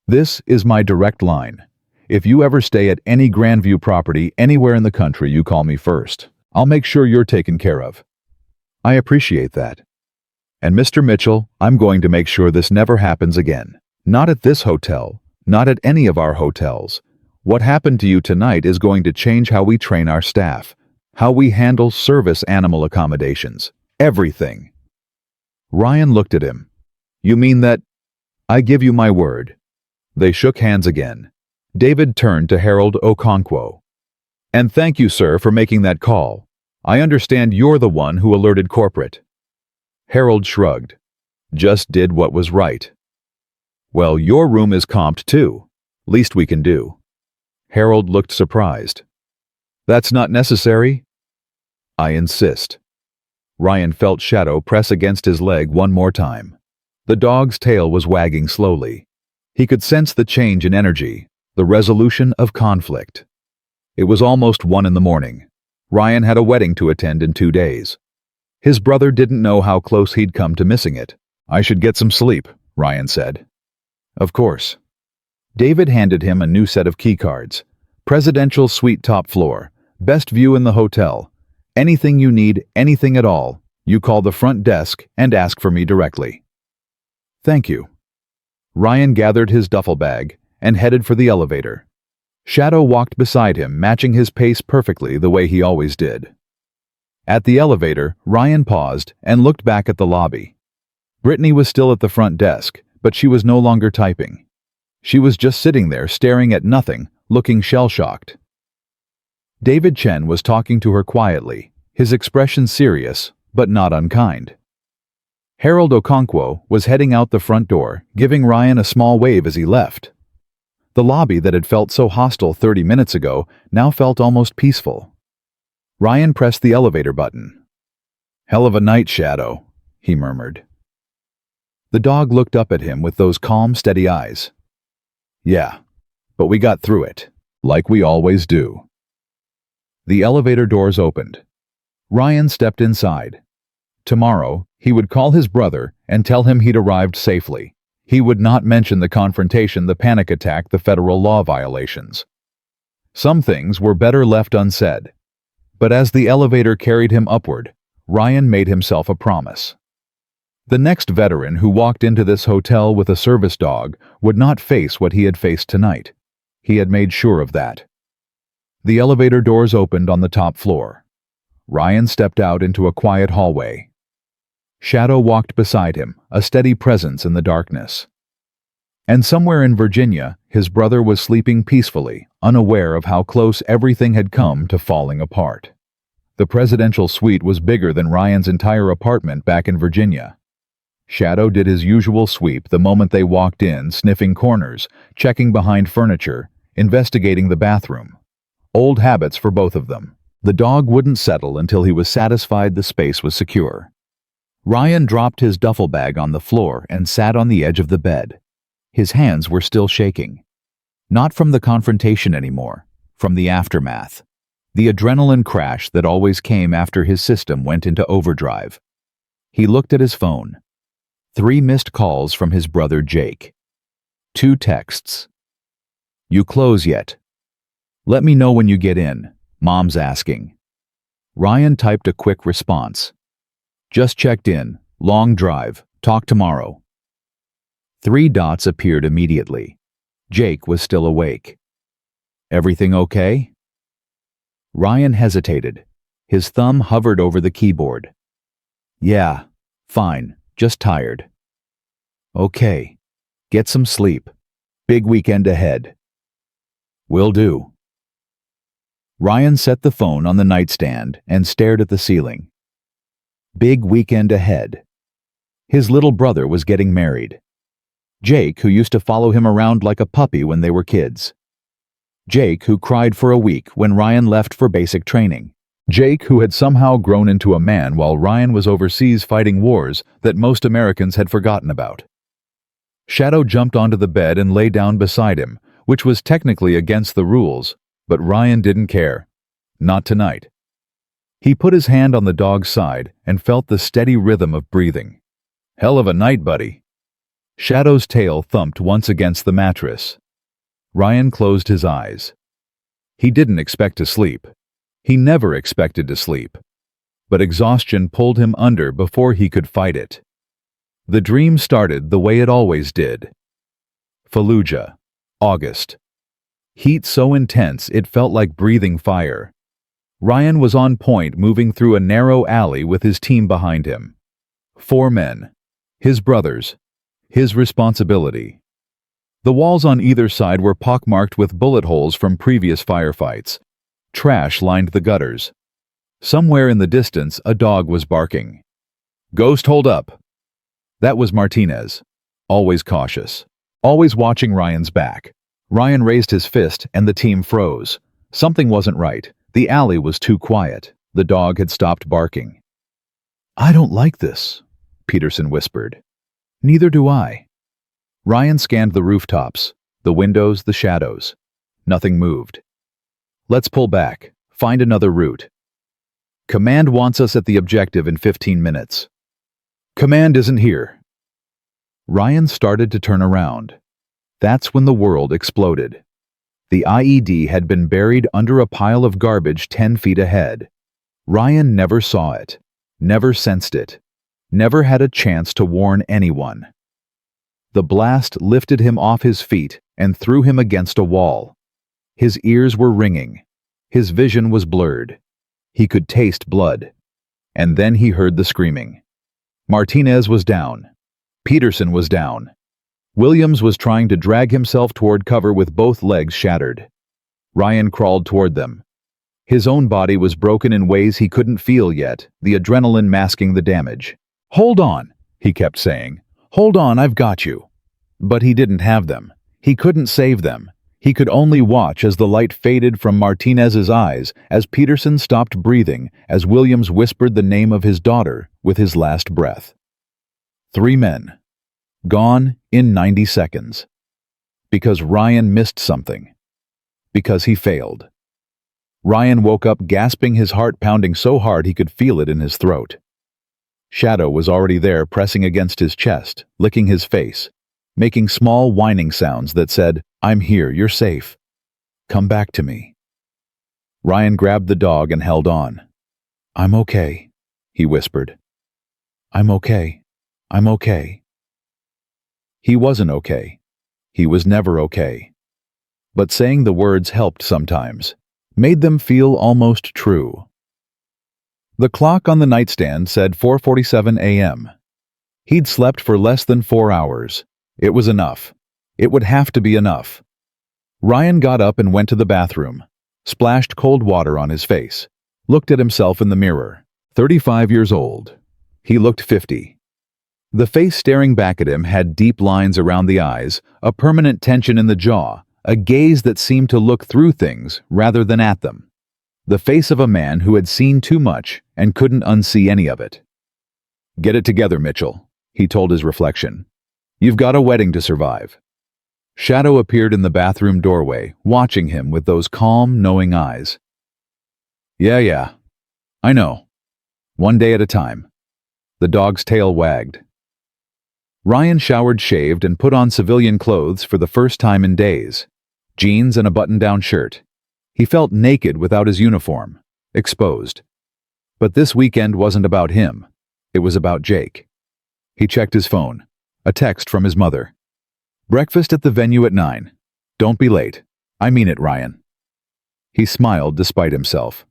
This is my direct line. If you ever stay at any Grandview property anywhere in the country, you call me first. I'll make sure you're taken care of. I appreciate that. And Mr. Mitchell, I'm going to make sure this never happens again. Not at this hotel, not at any of our hotels. What happened to you tonight is going to change how we train our staff, how we handle service animal accommodations, everything. Ryan looked at him. You mean that? I give you my word. They shook hands again. David turned to Harold Okonkwo. And thank you, sir, for making that call. I understand you're the one who alerted corporate. Harold shrugged. Just did what was right. Well, your room is comped too. Least we can do. Harold looked surprised. That's not necessary? I insist. Ryan felt Shadow press against his leg one more time. The dog's tail was wagging slowly. He could sense the change in energy, the resolution of conflict. It was almost 1 a.m. Ryan had a wedding to attend in 2 days. His brother didn't know how close he'd come to missing it. I should get some sleep, Ryan said. Of course. David handed him a new set of keycards. Presidential suite top floor, best view in the hotel. Anything you need, anything at all, you call the front desk and ask for me directly. Thank you. Ryan gathered his duffel bag and headed for the elevator. Shadow walked beside him, matching his pace perfectly the way he always did. At the elevator, Ryan paused and looked back at the lobby. Brittany was still at the front desk, but she was no longer typing. She was just sitting there staring at nothing, looking shell-shocked. David Chen was talking to her quietly, his expression serious, but not unkind. Harold Okonkwo was heading out the front door, giving Ryan a small wave as he left. The lobby that had felt so hostile 30 minutes ago now felt almost peaceful. Ryan pressed the elevator button. Hell of a night, Shadow, he murmured. The dog looked up at him with those calm, steady eyes. Yeah, but we got through it, like we always do. The elevator doors opened. Ryan stepped inside. Tomorrow, he would call his brother and tell him he'd arrived safely. He would not mention the confrontation, the panic attack, the federal law violations. Some things were better left unsaid. But as the elevator carried him upward, Ryan made himself a promise. The next veteran who walked into this hotel with a service dog would not face what he had faced tonight. He had made sure of that. The elevator doors opened on the top floor. Ryan stepped out into a quiet hallway. Shadow walked beside him, a steady presence in the darkness. And somewhere in Virginia, his brother was sleeping peacefully, unaware of how close everything had come to falling apart. The presidential suite was bigger than Ryan's entire apartment back in Virginia. Shadow did his usual sweep the moment they walked in, sniffing corners, checking behind furniture, investigating the bathroom. Old habits for both of them. The dog wouldn't settle until he was satisfied the space was secure. Ryan dropped his duffel bag on the floor and sat on the edge of the bed. His hands were still shaking. Not from the confrontation anymore, from the aftermath. The adrenaline crash that always came after his system went into overdrive. He looked at his phone. 3 missed calls from his brother Jake. 2 texts. You close yet? Let me know when you get in, Mom's asking. Ryan typed a quick response. Just checked in, long drive, talk tomorrow. 3 dots appeared immediately. Jake was still awake. Everything okay? Ryan hesitated. His thumb hovered over the keyboard. Yeah, fine, just tired. Okay, get some sleep. Big weekend ahead. Will do. Ryan set the phone on the nightstand and stared at the ceiling. Big weekend ahead. His little brother was getting married. Jake, who used to follow him around like a puppy when they were kids. Jake, who cried for a week when Ryan left for basic training. Jake, who had somehow grown into a man while Ryan was overseas fighting wars that most Americans had forgotten about. Shadow jumped onto the bed and lay down beside him, which was technically against the rules, but Ryan didn't care. Not tonight. He put his hand on the dog's side and felt the steady rhythm of breathing. Hell of a night, buddy. Shadow's tail thumped once against the mattress. Ryan closed his eyes. He didn't expect to sleep. He never expected to sleep. But exhaustion pulled him under before he could fight it. The dream started the way it always did. Fallujah, August. Heat so intense it felt like breathing fire. Ryan was on point, moving through a narrow alley with his team behind him. 4 men. His brothers. His responsibility. The walls on either side were pockmarked with bullet holes from previous firefights. Trash lined the gutters. Somewhere in the distance, a dog was barking. Ghost, hold up. That was Martinez. Always cautious. Always watching Ryan's back. Ryan raised his fist and the team froze. Something wasn't right. The alley was too quiet. The dog had stopped barking. I don't like this, Peterson whispered. Neither do I. Ryan scanned the rooftops, the windows, the shadows. Nothing moved. Let's pull back. Find another route. Command wants us at the objective in 15 minutes. Command isn't here. Ryan started to turn around. That's when the world exploded. The IED had been buried under a pile of garbage 10 feet ahead. Ryan never saw it, never sensed it, never had a chance to warn anyone. The blast lifted him off his feet and threw him against a wall. His ears were ringing. His vision was blurred. He could taste blood. And then he heard the screaming. Martinez was down. Peterson was down. Williams was trying to drag himself toward cover with both legs shattered. Ryan crawled toward them. His own body was broken in ways he couldn't feel yet, the adrenaline masking the damage. Hold on, he kept saying. Hold on, I've got you. But he didn't have them. He couldn't save them. He could only watch as the light faded from Martinez's eyes, as Peterson stopped breathing, as Williams whispered the name of his daughter with his last breath. 3 men. Gone in 90 seconds. Because Ryan missed something. Because he failed. Ryan woke up gasping, his heart pounding so hard he could feel it in his throat. Shadow was already there, pressing against his chest, licking his face, making small whining sounds that said, I'm here, you're safe. Come back to me. Ryan grabbed the dog and held on. I'm okay, he whispered. I'm okay. I'm okay. He wasn't okay. He was never okay. But saying the words helped sometimes, made them feel almost true. The clock on the nightstand said 4:47 a.m. He'd slept for less than 4 hours. It was enough. It would have to be enough. Ryan got up and went to the bathroom, splashed cold water on his face, looked at himself in the mirror. 35 years old. He looked 50. The face staring back at him had deep lines around the eyes, a permanent tension in the jaw, a gaze that seemed to look through things rather than at them. The face of a man who had seen too much and couldn't unsee any of it. Get it together, Mitchell, he told his reflection. You've got a wedding to survive. Shadow appeared in the bathroom doorway, watching him with those calm, knowing eyes. Yeah, I know. One day at a time. The dog's tail wagged. Ryan showered, shaved, and put on civilian clothes for the first time in days. Jeans and a button-down shirt. He felt naked without his uniform, exposed. But this weekend wasn't about him. It was about Jake. He checked his phone. A text from his mother. "Breakfast at the venue at 9. Don't be late. I mean it, Ryan." He smiled despite himself.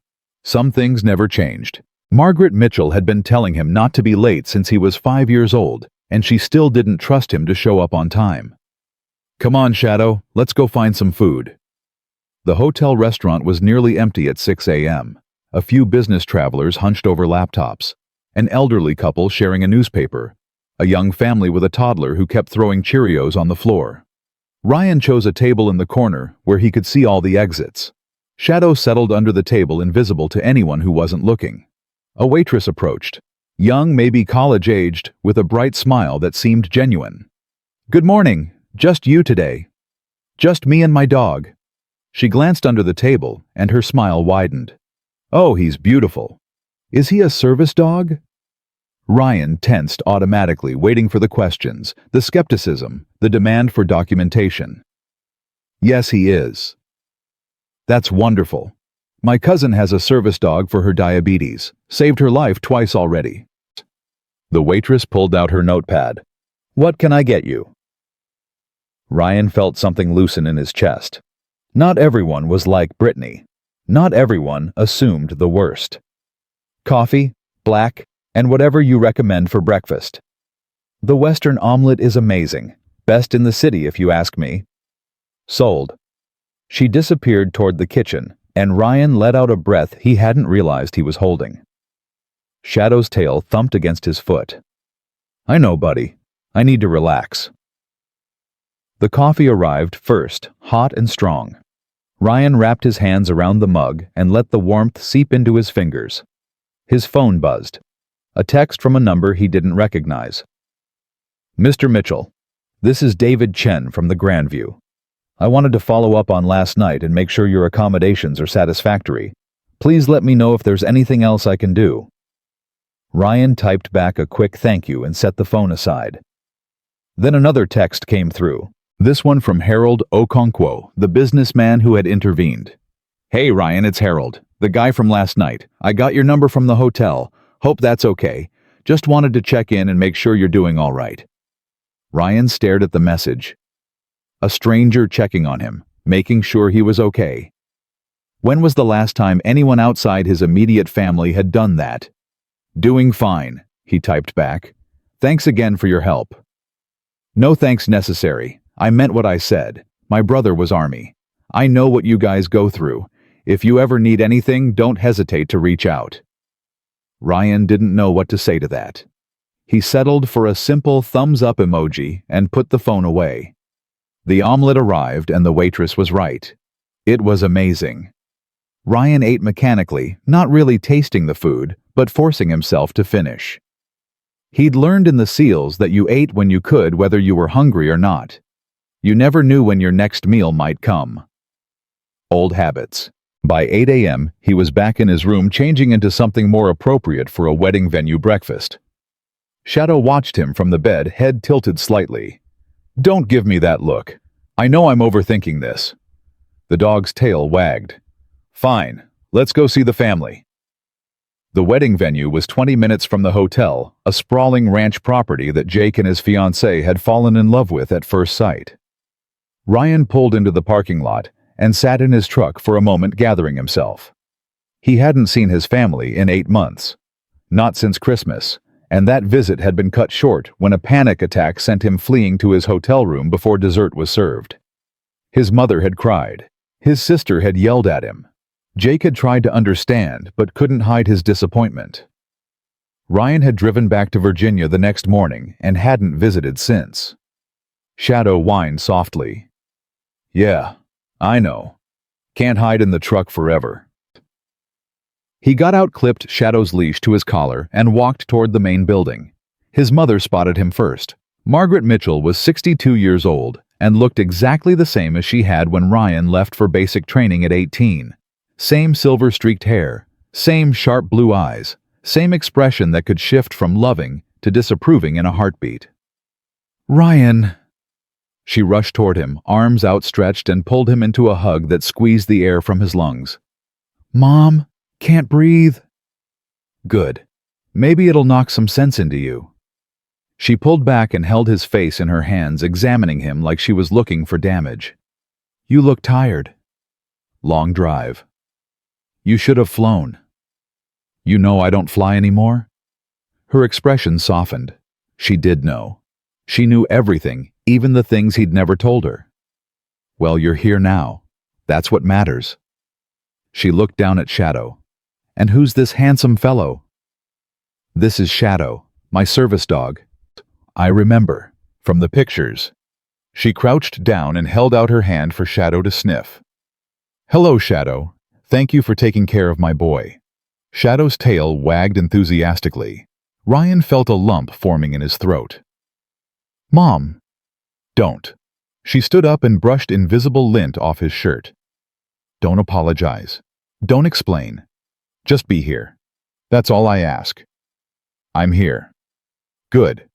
Some things never changed. Margaret Mitchell had been telling him not to be late since he was 5 years old, and she still didn't trust him to show up on time. "Come on, Shadow, let's go find some food." The hotel restaurant was nearly empty at 6 a.m. A few business travelers hunched over laptops. An elderly couple sharing a newspaper. A young family with a toddler who kept throwing Cheerios on the floor. Ryan chose a table in the corner where he could see all the exits. Shadow settled under the table, invisible to anyone who wasn't looking. A waitress approached. Young, maybe college-aged, with a bright smile that seemed genuine. "Good morning. Just you today." "Just me and my dog." She glanced under the table, and her smile widened. "Oh, he's beautiful. Is he a service dog?" Ryan tensed automatically, waiting for the questions, the skepticism, the demand for documentation. "Yes, he is." "That's wonderful. My cousin has a service dog for her diabetes. Saved her life twice already." The waitress pulled out her notepad. "What can I get you?" Ryan felt something loosen in his chest. Not everyone was like Brittany. Not everyone assumed the worst. "Coffee, black, and whatever you recommend for breakfast." "The Western omelet is amazing. Best in the city if you ask me." "Sold." She disappeared toward the kitchen, and Ryan let out a breath he hadn't realized he was holding. Shadow's tail thumped against his foot. "I know, buddy. I need to relax." The coffee arrived first, hot and strong. Ryan wrapped his hands around the mug and let the warmth seep into his fingers. His phone buzzed. A text from a number he didn't recognize. "Mr. Mitchell, this is David Chen from the Grandview. I wanted to follow up on last night and make sure your accommodations are satisfactory. Please let me know if there's anything else I can do." Ryan typed back a quick thank you and set the phone aside. Then another text came through, this one from Harold Okonkwo, the businessman who had intervened. "Hey Ryan, it's Harold, the guy from last night. I got your number from the hotel. Hope that's okay. Just wanted to check in and make sure you're doing all right." Ryan stared at the message. A stranger checking on him, making sure he was okay. When was the last time anyone outside his immediate family had done that? "Doing fine," he typed back. "Thanks again for your help." "No thanks necessary. I meant what I said. My brother was Army. I know what you guys go through. If you ever need anything, don't hesitate to reach out." Ryan didn't know what to say to that. He settled for a simple thumbs-up emoji and put the phone away. The omelet arrived and the waitress was right. It was amazing. Ryan ate mechanically, not really tasting the food, but forcing himself to finish. He'd learned in the SEALs that you ate when you could, whether you were hungry or not. You never knew when your next meal might come. Old habits. By 8 a.m., he was back in his room, changing into something more appropriate for a wedding venue breakfast. Shadow watched him from the bed, head tilted slightly. "Don't give me that look. I know I'm overthinking this." The dog's tail wagged. "Fine, let's go see the family." The wedding venue was 20 minutes from the hotel, a sprawling ranch property that Jake and his fiancée had fallen in love with at first sight. Ryan pulled into the parking lot and sat in his truck for a moment, gathering himself. He hadn't seen his family in 8 months. Not since Christmas, and that visit had been cut short when a panic attack sent him fleeing to his hotel room before dessert was served. His mother had cried. His sister had yelled at him. Jake had tried to understand, but couldn't hide his disappointment. Ryan had driven back to Virginia the next morning and hadn't visited since. Shadow whined softly. "Yeah, I know. Can't hide in the truck forever." He got out, clipped Shadow's leash to his collar, and walked toward the main building. His mother spotted him first. Margaret Mitchell was 62 years old and looked exactly the same as she had when Ryan left for basic training at 18. Same silver-streaked hair, same sharp blue eyes, same expression that could shift from loving to disapproving in a heartbeat. Ryan! She rushed toward him, arms outstretched, and pulled him into a hug that squeezed the air from his lungs. Mom, can't breathe. Good. Maybe it'll knock some sense into you. She pulled back and held his face in her hands, examining him like she was looking for damage. You look tired. Long drive. You should have flown. You know I don't fly anymore? Her expression softened. She did know. She knew everything, even the things he'd never told her. Well, you're here now. That's what matters. She looked down at Shadow. And who's this handsome fellow? This is Shadow, my service dog. I remember, from the pictures. She crouched down and held out her hand for Shadow to sniff. Hello, Shadow. Thank you for taking care of my boy. Shadow's tail wagged enthusiastically. Ryan felt a lump forming in his throat. Mom. Don't. She stood up and brushed invisible lint off his shirt. Don't apologize. Don't explain. Just be here. That's all I ask. I'm here. Good.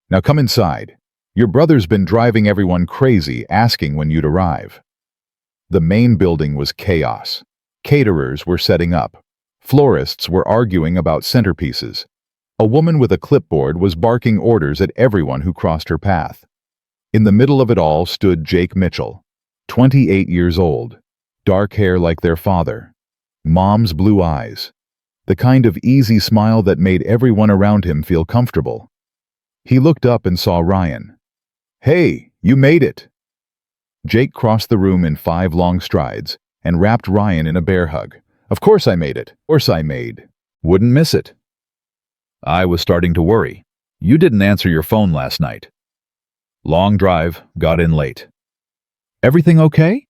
Now come inside. Your brother's been driving everyone crazy, asking when you'd arrive. The main building was chaos. Caterers were setting up. Florists were arguing about centerpieces. A woman with a clipboard was barking orders at everyone who crossed her path. In the middle of it all stood Jake Mitchell, 28 years old, dark hair like their father, mom's blue eyes, the kind of easy smile that made everyone around him feel comfortable. He looked up and saw Ryan. Hey, you made it! Jake crossed the room in 5 long strides and wrapped Ryan in a bear hug. Of course I made it. Of course I made. Wouldn't miss it. I was starting to worry. You didn't answer your phone last night. Long drive, got in late. Everything okay?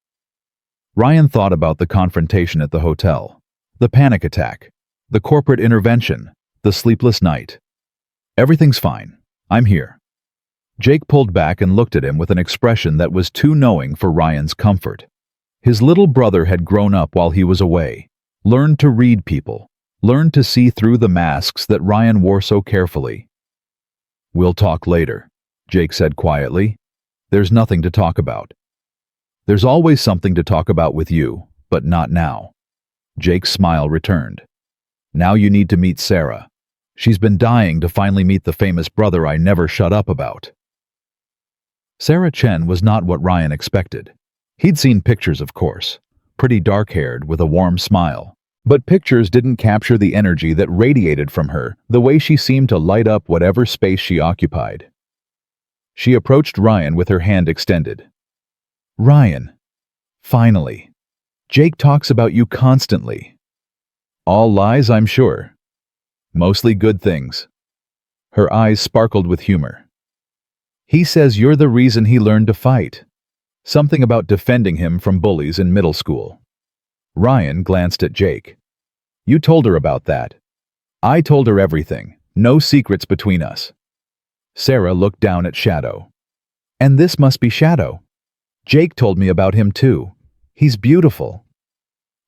Ryan thought about the confrontation at the hotel, the panic attack, the corporate intervention, the sleepless night. Everything's fine. I'm here. Jake pulled back and looked at him with an expression that was too knowing for Ryan's comfort. His little brother had grown up while he was away, learned to read people, learned to see through the masks that Ryan wore so carefully. We'll talk later, Jake said quietly. There's nothing to talk about. There's always something to talk about with you, but not now. Jake's smile returned. Now you need to meet Sarah. She's been dying to finally meet the famous brother I never shut up about. Sarah Chen was not what Ryan expected. He'd seen pictures, of course, pretty dark-haired with a warm smile. But pictures didn't capture the energy that radiated from her, the way she seemed to light up whatever space she occupied. She approached Ryan with her hand extended. Ryan, finally. Jake talks about you constantly. All lies, I'm sure. Mostly good things. Her eyes sparkled with humor. He says you're the reason he learned to fight. Something about defending him from bullies in middle school. Ryan glanced at Jake. You told her about that. I told her everything. No secrets between us. Sarah looked down at Shadow. And this must be Shadow. Jake told me about him too. He's beautiful.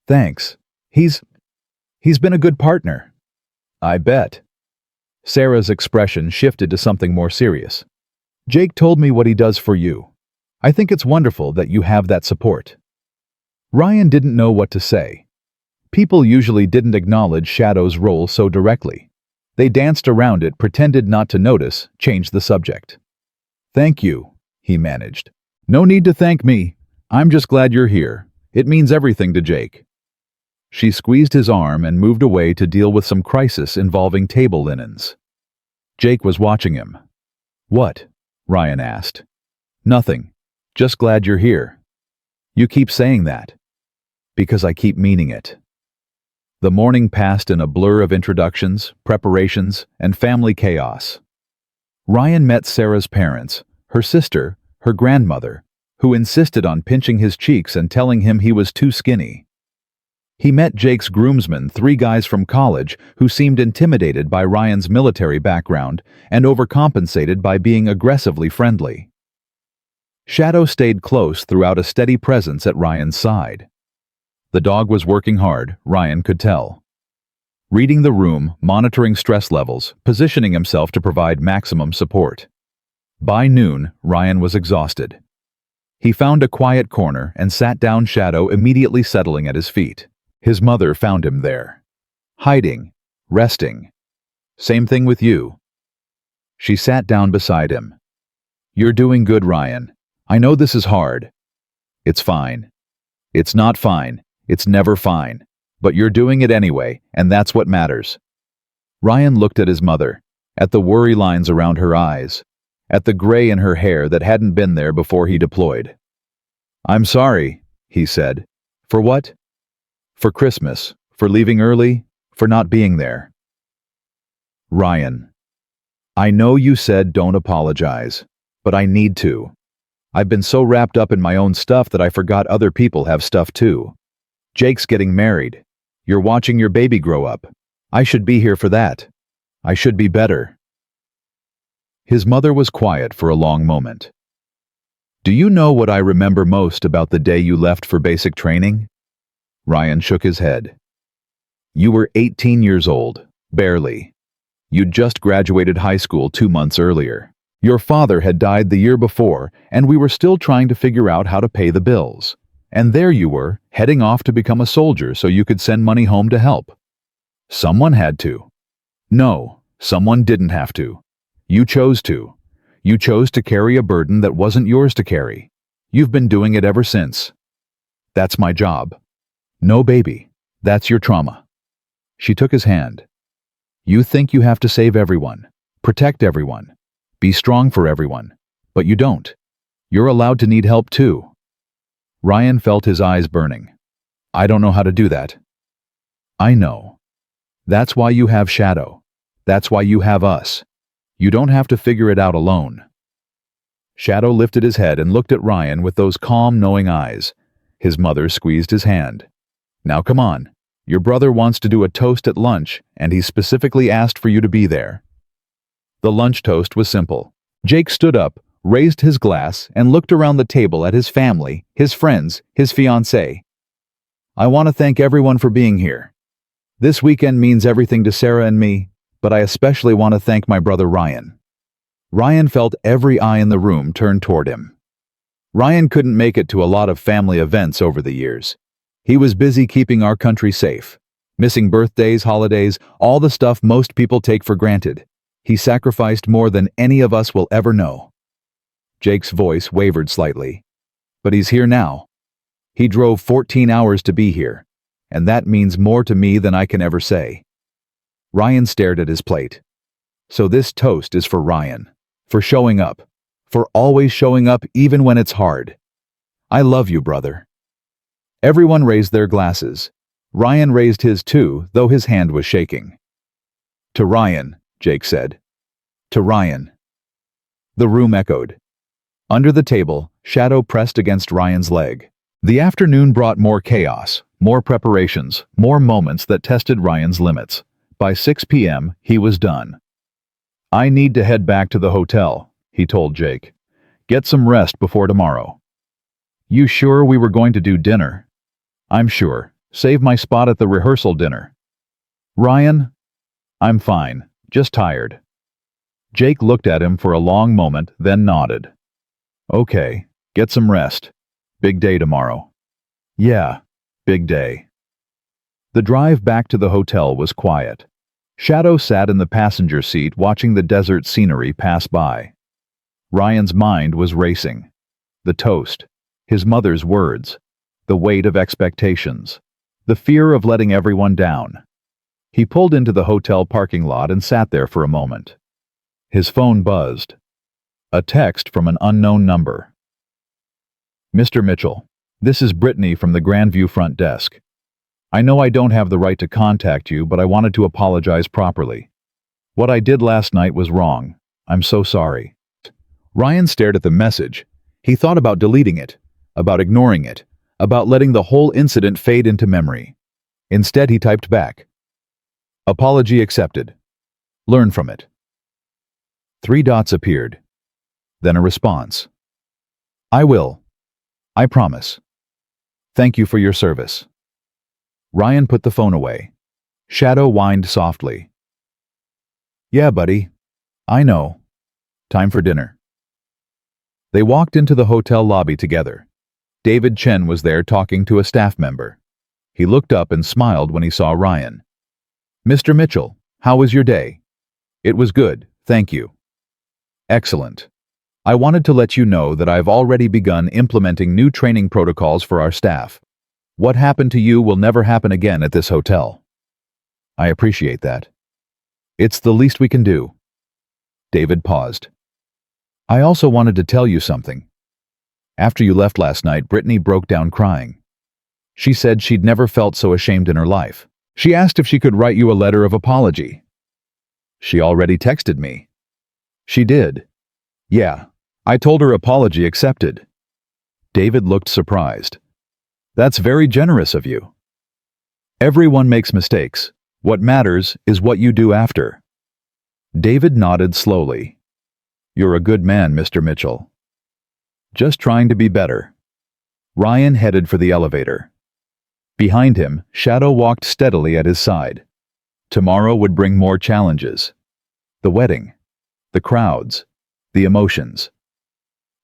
Thanks. He's been a good partner. I bet. Sarah's expression shifted to something more serious. Jake told me what he does for you. I think it's wonderful that you have that support. Ryan didn't know what to say. People usually didn't acknowledge Shadow's role so directly. They danced around it, pretended not to notice, changed the subject. Thank you, he managed. No need to thank me. I'm just glad you're here. It means everything to Jake. She squeezed his arm and moved away to deal with some crisis involving table linens. Jake was watching him. What? Ryan asked. Nothing. Just glad you're here. You keep saying that. Because I keep meaning it. The morning passed in a blur of introductions, preparations, and family chaos. Ryan met Sarah's parents, her sister, her grandmother, who insisted on pinching his cheeks and telling him he was too skinny. He met Jake's groomsmen, 3 guys from college who seemed intimidated by Ryan's military background and overcompensated by being aggressively friendly. Shadow stayed close throughout, a steady presence at Ryan's side. The dog was working hard, Ryan could tell. Reading the room, monitoring stress levels, positioning himself to provide maximum support. By noon, Ryan was exhausted. He found a quiet corner and sat down, Shadow immediately settling at his feet. His mother found him there. Hiding. Resting. Same thing with you. She sat down beside him. You're doing good, Ryan. I know this is hard. It's fine. It's not fine. It's never fine. But you're doing it anyway, and that's what matters. Ryan looked at his mother, at the worry lines around her eyes, at the gray in her hair that hadn't been there before he deployed. I'm sorry, he said. For what? For Christmas, for leaving early, for not being there. Ryan. I know you said don't apologize, but I need to. I've been so wrapped up in my own stuff that I forgot other people have stuff too. Jake's getting married. You're watching your baby grow up. I should be here for that. I should be better. His mother was quiet for a long moment. Do you know what I remember most about the day you left for basic training? Ryan shook his head. You were 18 years old, barely. You'd just graduated high school 2 months earlier. Your father had died the year before, and we were still trying to figure out how to pay the bills. And there you were, heading off to become a soldier so you could send money home to help. Someone had to. No, someone didn't have to. You chose to. You chose to carry a burden that wasn't yours to carry. You've been doing it ever since. That's my job. No, baby. That's your trauma. She took his hand. You think you have to save everyone, protect everyone, be strong for everyone, but you don't. You're allowed to need help too. Ryan felt his eyes burning. I don't know how to do that. I know. That's why you have Shadow. That's why you have us. You don't have to figure it out alone. Shadow lifted his head and looked at Ryan with those calm, knowing eyes. His mother squeezed his hand. Now come on. Your brother wants to do a toast at lunch, and he specifically asked for you to be there. The lunch toast was simple. Jake stood up, raised his glass, and looked around the table at his family, his friends, his fiancée. I want to thank everyone for being here. This weekend means everything to Sarah and me, but I especially want to thank my brother Ryan. Ryan felt every eye in the room turn toward him. Ryan couldn't make it to a lot of family events over the years. He was busy keeping our country safe, missing birthdays, holidays, all the stuff most people take for granted. He sacrificed more than any of us will ever know. Jake's voice wavered slightly. But he's here now. He drove 14 hours to be here, and that means more to me than I can ever say. Ryan stared at his plate. So this toast is for Ryan, for showing up, for always showing up even when it's hard. I love you, brother. Everyone raised their glasses. Ryan raised his too, though his hand was shaking. To Ryan, Jake said. To Ryan. The room echoed. Under the table, Shadow pressed against Ryan's leg. The afternoon brought more chaos, more preparations, more moments that tested Ryan's limits. By 6 p.m., he was done. I need to head back to the hotel, he told Jake. Get some rest before tomorrow. You sure we were going to do dinner? I'm sure. Save my spot at the rehearsal dinner. Ryan? I'm fine, just tired. Jake looked at him for a long moment, then nodded. Okay, get some rest. Big day tomorrow. Yeah, big day. The drive back to the hotel was quiet. Shadow sat in the passenger seat watching the desert scenery pass by. Ryan's mind was racing. The toast, his mother's words, the weight of expectations, the fear of letting everyone down. He pulled into the hotel parking lot and sat there for a moment. His phone buzzed. A text from an unknown number. Mr. Mitchell, this is Brittany from the Grandview front desk. I know I don't have the right to contact you, but I wanted to apologize properly. What I did last night was wrong. I'm so sorry. Ryan stared at the message. He thought about deleting it, about ignoring it, about letting the whole incident fade into memory. Instead, he typed back. Apology accepted. Learn from it. 3 dots appeared. Then a response. I will. I promise. Thank you for your service. Ryan put the phone away. Shadow whined softly. Yeah, buddy. I know. Time for dinner. They walked into the hotel lobby together. David Chen was there talking to a staff member. He looked up and smiled when he saw Ryan. "Mr. Mitchell, how was your day?" "It was good, thank you." "Excellent. I wanted to let you know that I've already begun implementing new training protocols for our staff. What happened to you will never happen again at this hotel." "I appreciate that. It's the least we can do." David paused. "I also wanted to tell you something. After you left last night, Brittany broke down crying. She said she'd never felt so ashamed in her life. She asked if she could write you a letter of apology." "She already texted me." "She did?" "Yeah, I told her apology accepted." David looked surprised. "That's very generous of you." "Everyone makes mistakes. What matters is what you do after." David nodded slowly. "You're a good man, Mr. Mitchell." "Just trying to be better." Ryan headed for the elevator. Behind him, Shadow walked steadily at his side. Tomorrow would bring more challenges. The wedding, the crowds, the emotions.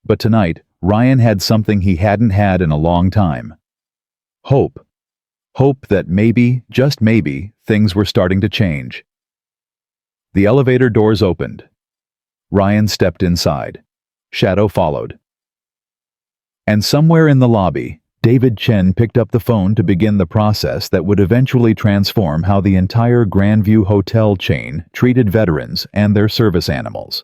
But tonight, Ryan had something he hadn't had in a long time. Hope. Hope that maybe, just maybe, things were starting to change. The elevator doors opened. Ryan stepped inside. Shadow followed. And somewhere in the lobby, David Chen picked up the phone to begin the process that would eventually transform how the entire Grandview hotel chain treated veterans and their service animals.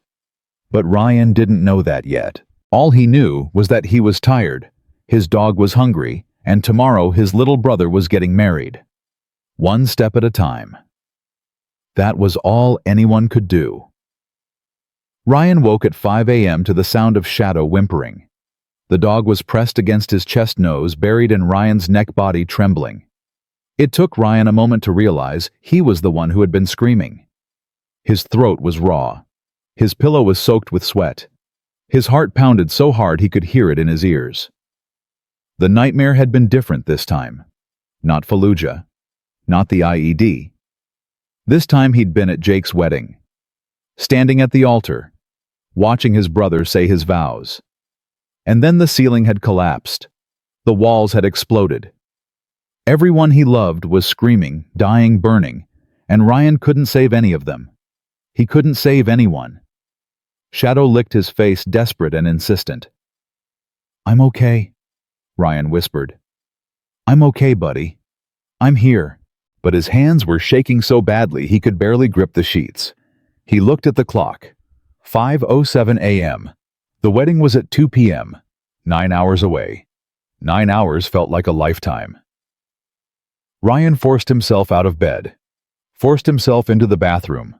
But Ryan didn't know that yet. All he knew was that he was tired, his dog was hungry, and tomorrow his little brother was getting married. One step at a time. That was all anyone could do. Ryan woke at 5 a.m. to the sound of Shadow whimpering. The dog was pressed against his chest, nose buried in Ryan's neck, body trembling. It took Ryan a moment to realize he was the one who had been screaming. His throat was raw. His pillow was soaked with sweat. His heart pounded so hard he could hear it in his ears. The nightmare had been different this time. Not Fallujah. Not the IED. This time he'd been at Jake's wedding. Standing at the altar, watching his brother say his vows. And then the ceiling had collapsed. The walls had exploded. Everyone he loved was screaming, dying, burning, and Ryan couldn't save any of them. He couldn't save anyone. Shadow licked his face, desperate and insistent. "I'm okay," Ryan whispered. "I'm okay, buddy. I'm here." But his hands were shaking so badly he could barely grip the sheets. He looked at the clock. 5:07 a.m. The wedding was at 2 p.m., 9 hours away. 9 hours felt like a lifetime. Ryan forced himself out of bed, forced himself into the bathroom,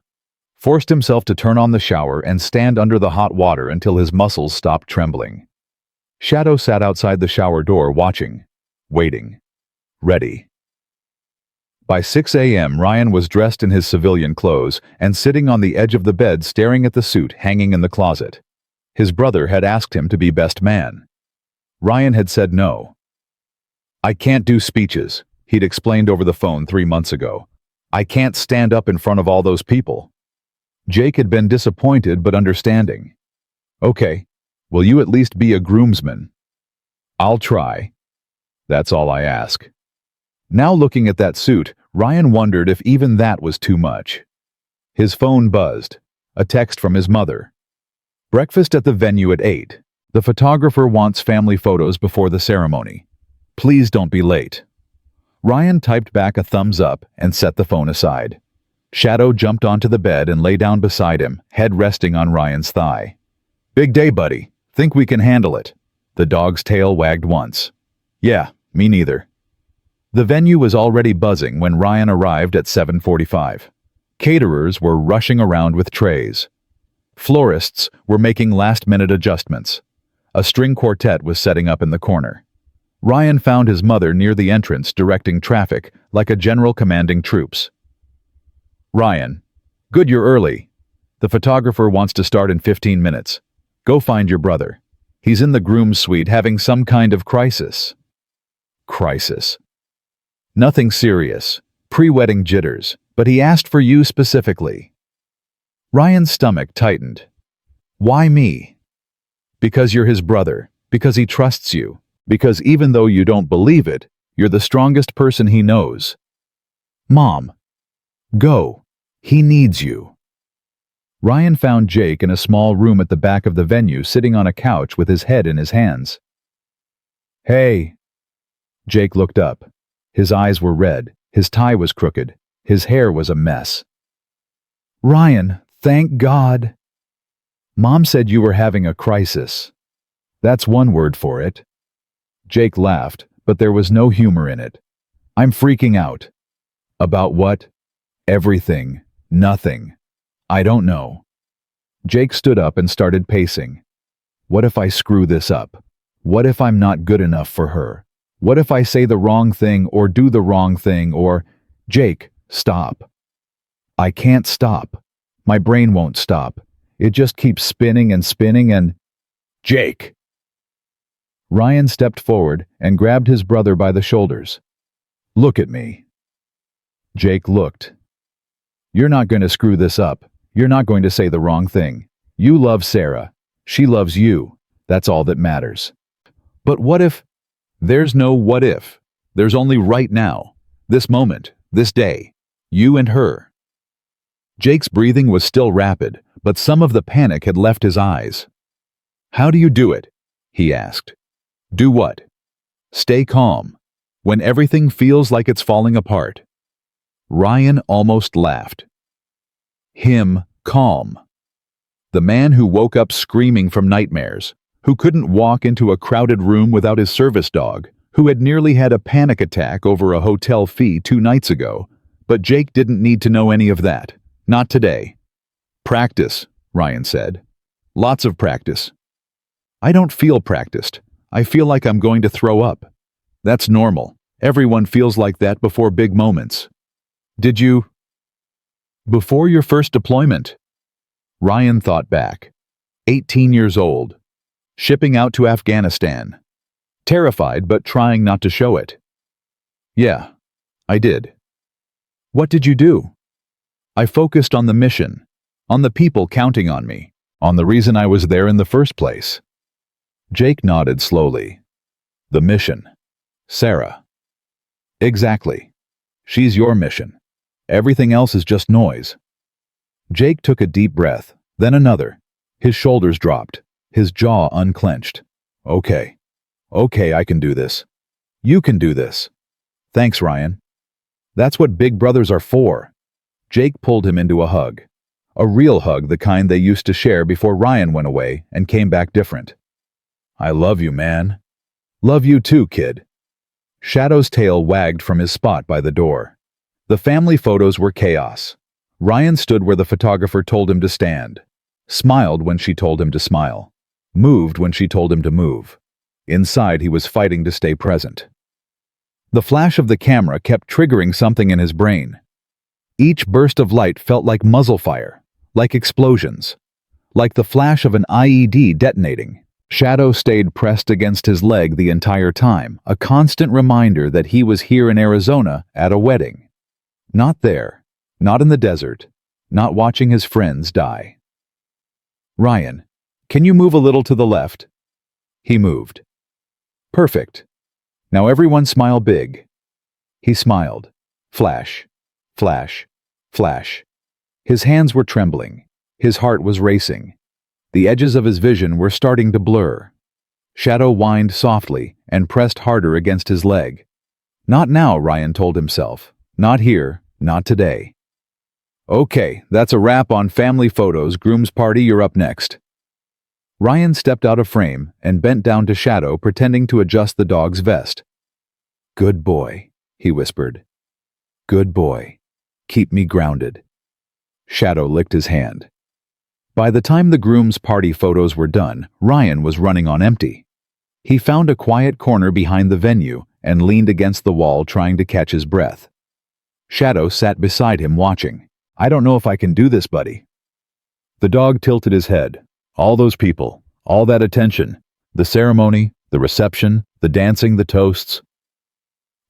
forced himself to turn on the shower and stand under the hot water until his muscles stopped trembling. Shadow sat outside the shower door watching, waiting, ready. By 6 a.m., Ryan was dressed in his civilian clothes and sitting on the edge of the bed staring at the suit hanging in the closet. His brother had asked him to be best man. Ryan had said no. "I can't do speeches," he'd explained over the phone 3 months ago. "I can't stand up in front of all those people." Jake had been disappointed but understanding. "Okay, will you at least be a groomsman?" "I'll try. That's all I ask." Now looking at that suit, Ryan wondered if even that was too much. His phone buzzed. A text from his mother. "Breakfast at the venue at 8. The photographer wants family photos before the ceremony. Please don't be late." Ryan typed back a thumbs up and set the phone aside. Shadow jumped onto the bed and lay down beside him, head resting on Ryan's thigh. "Big day, buddy. Think we can handle it?" The dog's tail wagged once. "Yeah, me neither." The venue was already buzzing when Ryan arrived at 7:45. Caterers were rushing around with trays. Florists were making last-minute adjustments. A string quartet was setting up in the corner. Ryan found his mother near the entrance directing traffic like a general commanding troops. "Ryan, good you're early. The photographer wants to start in 15 minutes. Go find your brother. He's in the groom's suite having some kind of crisis." Crisis. Nothing serious, pre-wedding jitters, but he asked for you specifically. Ryan's stomach tightened. "Why me?" Because you're his brother. Because he trusts you. Because even though you don't believe it, you're the strongest person he knows. Mom. Go. He needs you. Ryan found Jake in a small room at the back of the venue, sitting on a couch with his head in his hands. Hey. Jake looked up. His eyes were red. His tie was crooked. His hair was a mess. Ryan, thank God. Mom said you were having a crisis. That's one word for it. Jake laughed, but there was no humor in it. I'm freaking out. About what? Everything. Nothing. I don't know. Jake stood up and started pacing. What if I screw this up? What if I'm not good enough for her? What if I say the wrong thing or do the wrong thing or... Jake, stop. I can't stop. My brain won't stop. It just keeps spinning and spinning and... Jake! Ryan stepped forward and grabbed his brother by the shoulders. Look at me. Jake looked. You're not going to screw this up. You're not going to say the wrong thing. You love Sarah. She loves you. That's all that matters. But what if... There's no what if. There's only right now. This moment. This day. You and her. Jake's breathing was still rapid, but some of the panic had left his eyes. How do you do it? He asked. Do what? Stay calm. When everything feels like it's falling apart. Ryan almost laughed. Him calm. The man who woke up screaming from nightmares, who couldn't walk into a crowded room without his service dog, who had nearly had a panic attack over a hotel fee 2 nights ago. But Jake didn't need to know any of that. Not today. Practice, Ryan said. Lots of practice. I don't feel practiced. I feel like I'm going to throw up. That's normal. Everyone feels like that before big moments. Did you? Before your first deployment? Ryan thought back. 18 years old. Shipping out to Afghanistan. Terrified but trying not to show it. Yeah, I did. What did you do? I focused on the mission, on the people counting on me, on the reason I was there in the first place. Jake nodded slowly. The mission. Sarah. Exactly. She's your mission. Everything else is just noise. Jake took a deep breath, then another. His shoulders dropped, his jaw unclenched. Okay. Okay, I can do this. You can do this. Thanks, Ryan. That's what big brothers are for. Jake pulled him into a hug. A real hug, the kind they used to share before Ryan went away and came back different. I love you, man. Love you too, kid. Shadow's tail wagged from his spot by the door. The family photos were chaos. Ryan stood where the photographer told him to stand. Smiled when she told him to smile. Moved when she told him to move. Inside, he was fighting to stay present. The flash of the camera kept triggering something in his brain. Each burst of light felt like muzzle fire, like explosions, like the flash of an IED detonating. Shadow stayed pressed against his leg the entire time, a constant reminder that he was here in Arizona at a wedding. Not there, not in the desert, not watching his friends die. Ryan, can you move a little to the left? He moved. Perfect. Now everyone smile big. He smiled. Flash. Flash. Flash. His hands were trembling. His heart was racing. The edges of his vision were starting to blur. Shadow whined softly and pressed harder against his leg. Not now, Ryan told himself. Not here, not today. Okay, that's a wrap on family photos. Groom's party, you're up next. Ryan stepped out of frame and bent down to Shadow, pretending to adjust the dog's vest. Good boy, he whispered. Good boy. Keep me grounded. Shadow licked his hand. By the time the groom's party photos were done, Ryan was running on empty. He found a quiet corner behind the venue and leaned against the wall, trying to catch his breath. Shadow sat beside him watching. I don't know if I can do this, buddy. The dog tilted his head. All those people, all that attention, the ceremony, the reception, the dancing, the toasts.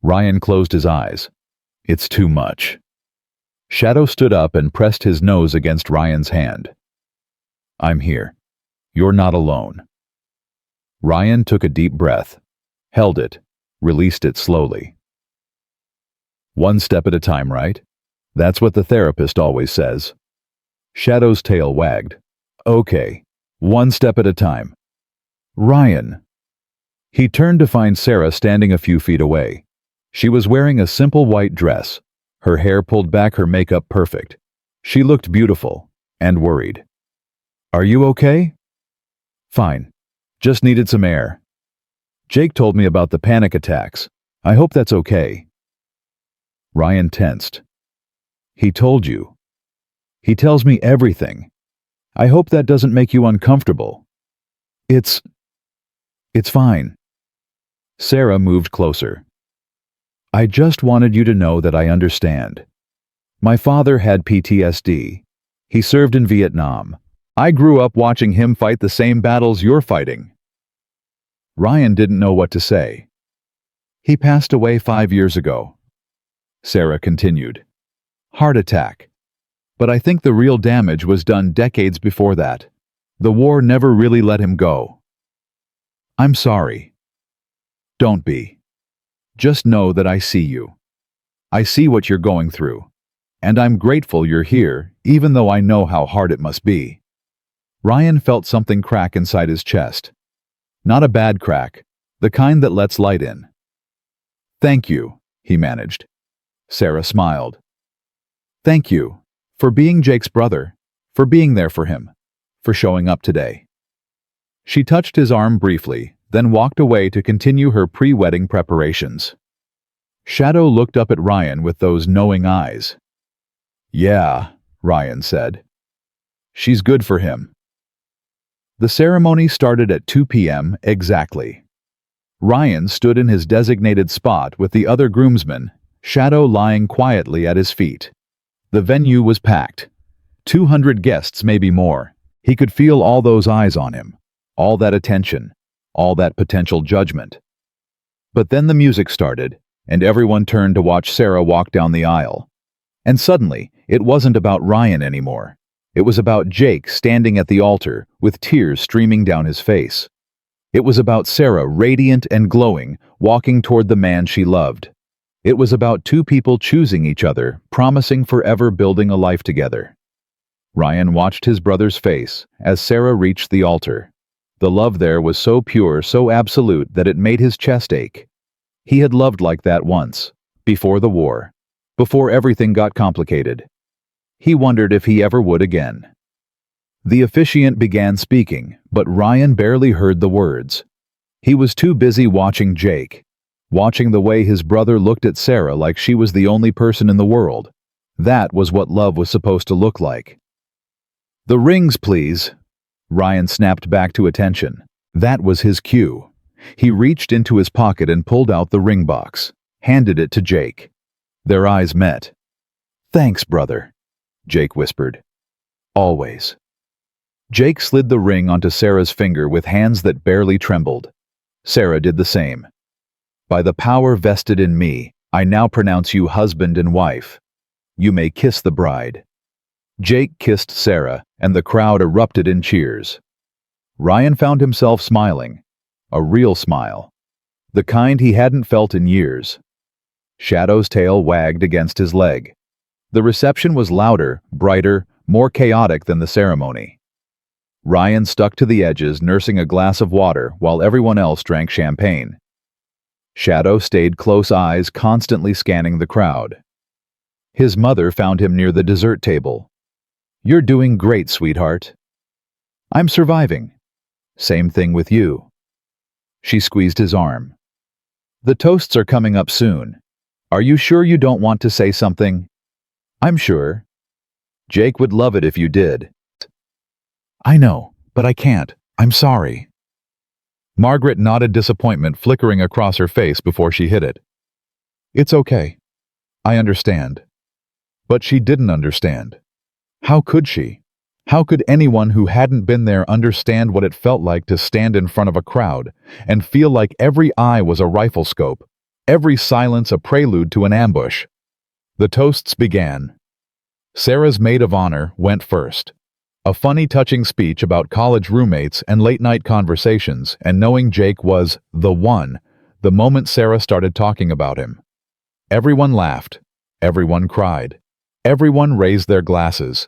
Ryan closed his eyes. It's too much. Shadow stood up and pressed his nose against Ryan's hand. I'm here. You're not alone. Ryan took a deep breath, held it, released it slowly. One step at a time, right? That's what the therapist always says. Shadow's tail wagged. Okay, one step at a time. Ryan. He turned to find Sarah standing a few feet away. She was wearing a simple white dress, her hair pulled back, her makeup perfect. She looked beautiful and worried. Are you okay? Fine. Just needed some air. Jake told me about the panic attacks. I hope that's okay. Ryan tensed. He told you. He tells me everything. I hope that doesn't make you uncomfortable. It's fine. Sarah moved closer. I just wanted you to know that I understand. My father had PTSD. He served in Vietnam. I grew up watching him fight the same battles you're fighting. Ryan didn't know what to say. He passed away 5 years ago. Sarah continued. Heart attack. But I think the real damage was done decades before that. The war never really let him go. I'm sorry. Don't be. Just know that I see you. I see what you're going through. And I'm grateful you're here, even though I know how hard it must be. Ryan felt something crack inside his chest. Not a bad crack, the kind that lets light in. Thank you, he managed. Sarah smiled. Thank you, for being Jake's brother, for being there for him, for showing up today. She touched his arm briefly, then walked away to continue her pre-wedding preparations. Shadow looked up at Ryan with those knowing eyes. Yeah, Ryan said. She's good for him. The ceremony started at 2 p.m. exactly. Ryan stood in his designated spot with the other groomsmen, Shadow lying quietly at his feet. The venue was packed. 200 guests, maybe more. He could feel all those eyes on him, all that attention, all that potential judgment. But then the music started, and everyone turned to watch Sarah walk down the aisle. And suddenly, it wasn't about Ryan anymore. It was about Jake standing at the altar with tears streaming down his face. It was about Sarah, radiant and glowing, walking toward the man she loved. It was about two people choosing each other, promising forever building a life together. Ryan watched his brother's face as Sarah reached the altar. The love there was so pure, so absolute that it made his chest ache. He had loved like that once, before the war, before everything got complicated. He wondered if he ever would again. The officiant began speaking, but Ryan barely heard the words. He was too busy watching Jake, watching the way his brother looked at Sarah like she was the only person in the world. That was what love was supposed to look like. The rings, please. Ryan snapped back to attention. That was his cue. He reached into his pocket and pulled out the ring box, handed it to Jake. Their eyes met. Thanks, brother, Jake whispered. Always. Jake slid the ring onto Sarah's finger with hands that barely trembled. Sarah did the same. By the power vested in me, I now pronounce you husband and wife. You may kiss the bride. Jake kissed Sarah, and the crowd erupted in cheers. Ryan found himself smiling. A real smile. The kind he hadn't felt in years. Shadow's tail wagged against his leg. The reception was louder, brighter, more chaotic than the ceremony. Ryan stuck to the edges, nursing a glass of water while everyone else drank champagne. Shadow stayed close, eyes constantly scanning the crowd. His mother found him near the dessert table. You're doing great, sweetheart. I'm surviving. Same thing with you. She squeezed his arm. The toasts are coming up soon. Are you sure you don't want to say something? I'm sure. Jake would love it if you did. I know, but I can't. I'm sorry. Margaret nodded, disappointment flickering across her face before she hit it. It's okay. I understand. But she didn't understand. How could she? How could anyone who hadn't been there understand what it felt like to stand in front of a crowd and feel like every eye was a rifle scope, every silence a prelude to an ambush? The toasts began. Sarah's maid of honor went first. A funny, touching speech about college roommates and late-night conversations, and knowing Jake was the one the moment Sarah started talking about him. Everyone laughed. Everyone cried. Everyone raised their glasses.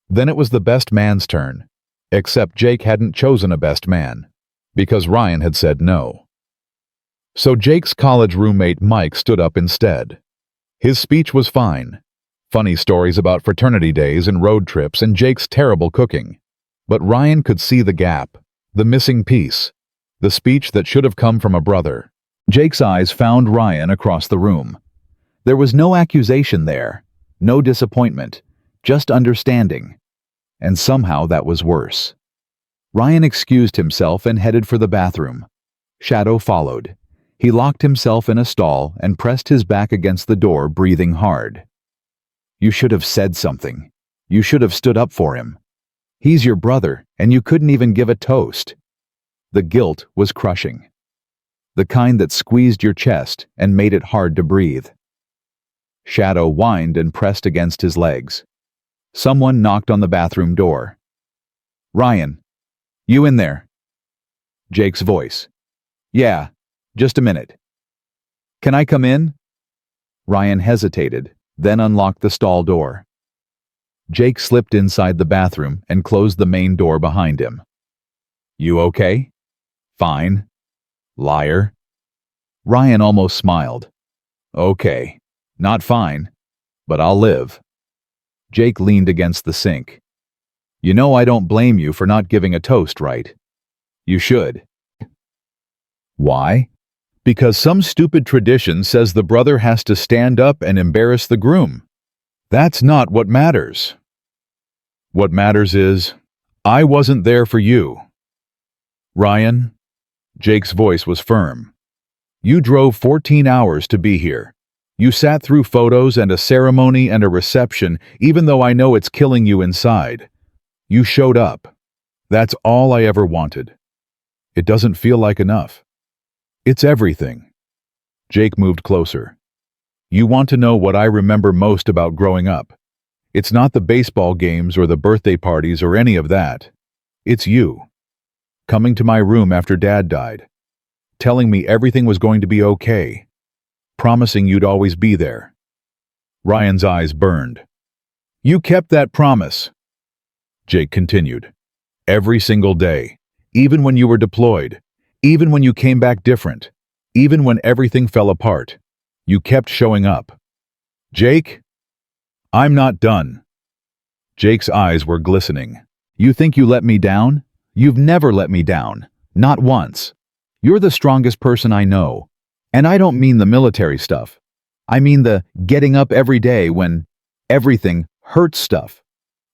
Then it was the best man's turn. Except Jake hadn't chosen a best man, because Ryan had said no. So Jake's college roommate Mike stood up instead. His speech was fine. Funny stories about fraternity days and road trips and Jake's terrible cooking. But Ryan could see the gap, the missing piece, the speech that should have come from a brother. Jake's eyes found Ryan across the room. There was no accusation there, no disappointment, just understanding. And somehow that was worse. Ryan excused himself and headed for the bathroom. Shadow followed. He locked himself in a stall and pressed his back against the door, breathing hard. You should have said something. You should have stood up for him. He's your brother, and you couldn't even give a toast. The guilt was crushing. The kind that squeezed your chest and made it hard to breathe. Shadow whined and pressed against his legs. Someone knocked on the bathroom door. Ryan, you in there? Jake's voice. Yeah, just a minute. Can I come in? Ryan hesitated, then unlocked the stall door. Jake slipped inside the bathroom and closed the main door behind him. You okay? Fine. Liar. Ryan almost smiled. Okay, not fine, but I'll live. Jake leaned against the sink. You know I don't blame you for not giving a toast, right? You should. Why? Because some stupid tradition says the brother has to stand up and embarrass the groom. That's not what matters. What matters is, I wasn't there for you. Ryan, Jake's voice was firm. You drove 14 hours to be here. You sat through photos and a ceremony and a reception, even though I know it's killing you inside. You showed up. That's all I ever wanted. It doesn't feel like enough. It's everything. Jake moved closer. You want to know what I remember most about growing up? It's not the baseball games or the birthday parties or any of that. It's you. Coming to my room after Dad died. Telling me everything was going to be okay. Promising you'd always be there. Ryan's eyes burned. You kept that promise. Jake continued. Every single day. Even when you were deployed. Even when you came back different. Even when everything fell apart. You kept showing up. Jake? I'm not done. Jake's eyes were glistening. You think you let me down? You've never let me down. Not once. You're the strongest person I know. And I don't mean the military stuff. I mean the getting up every day when everything hurts stuff.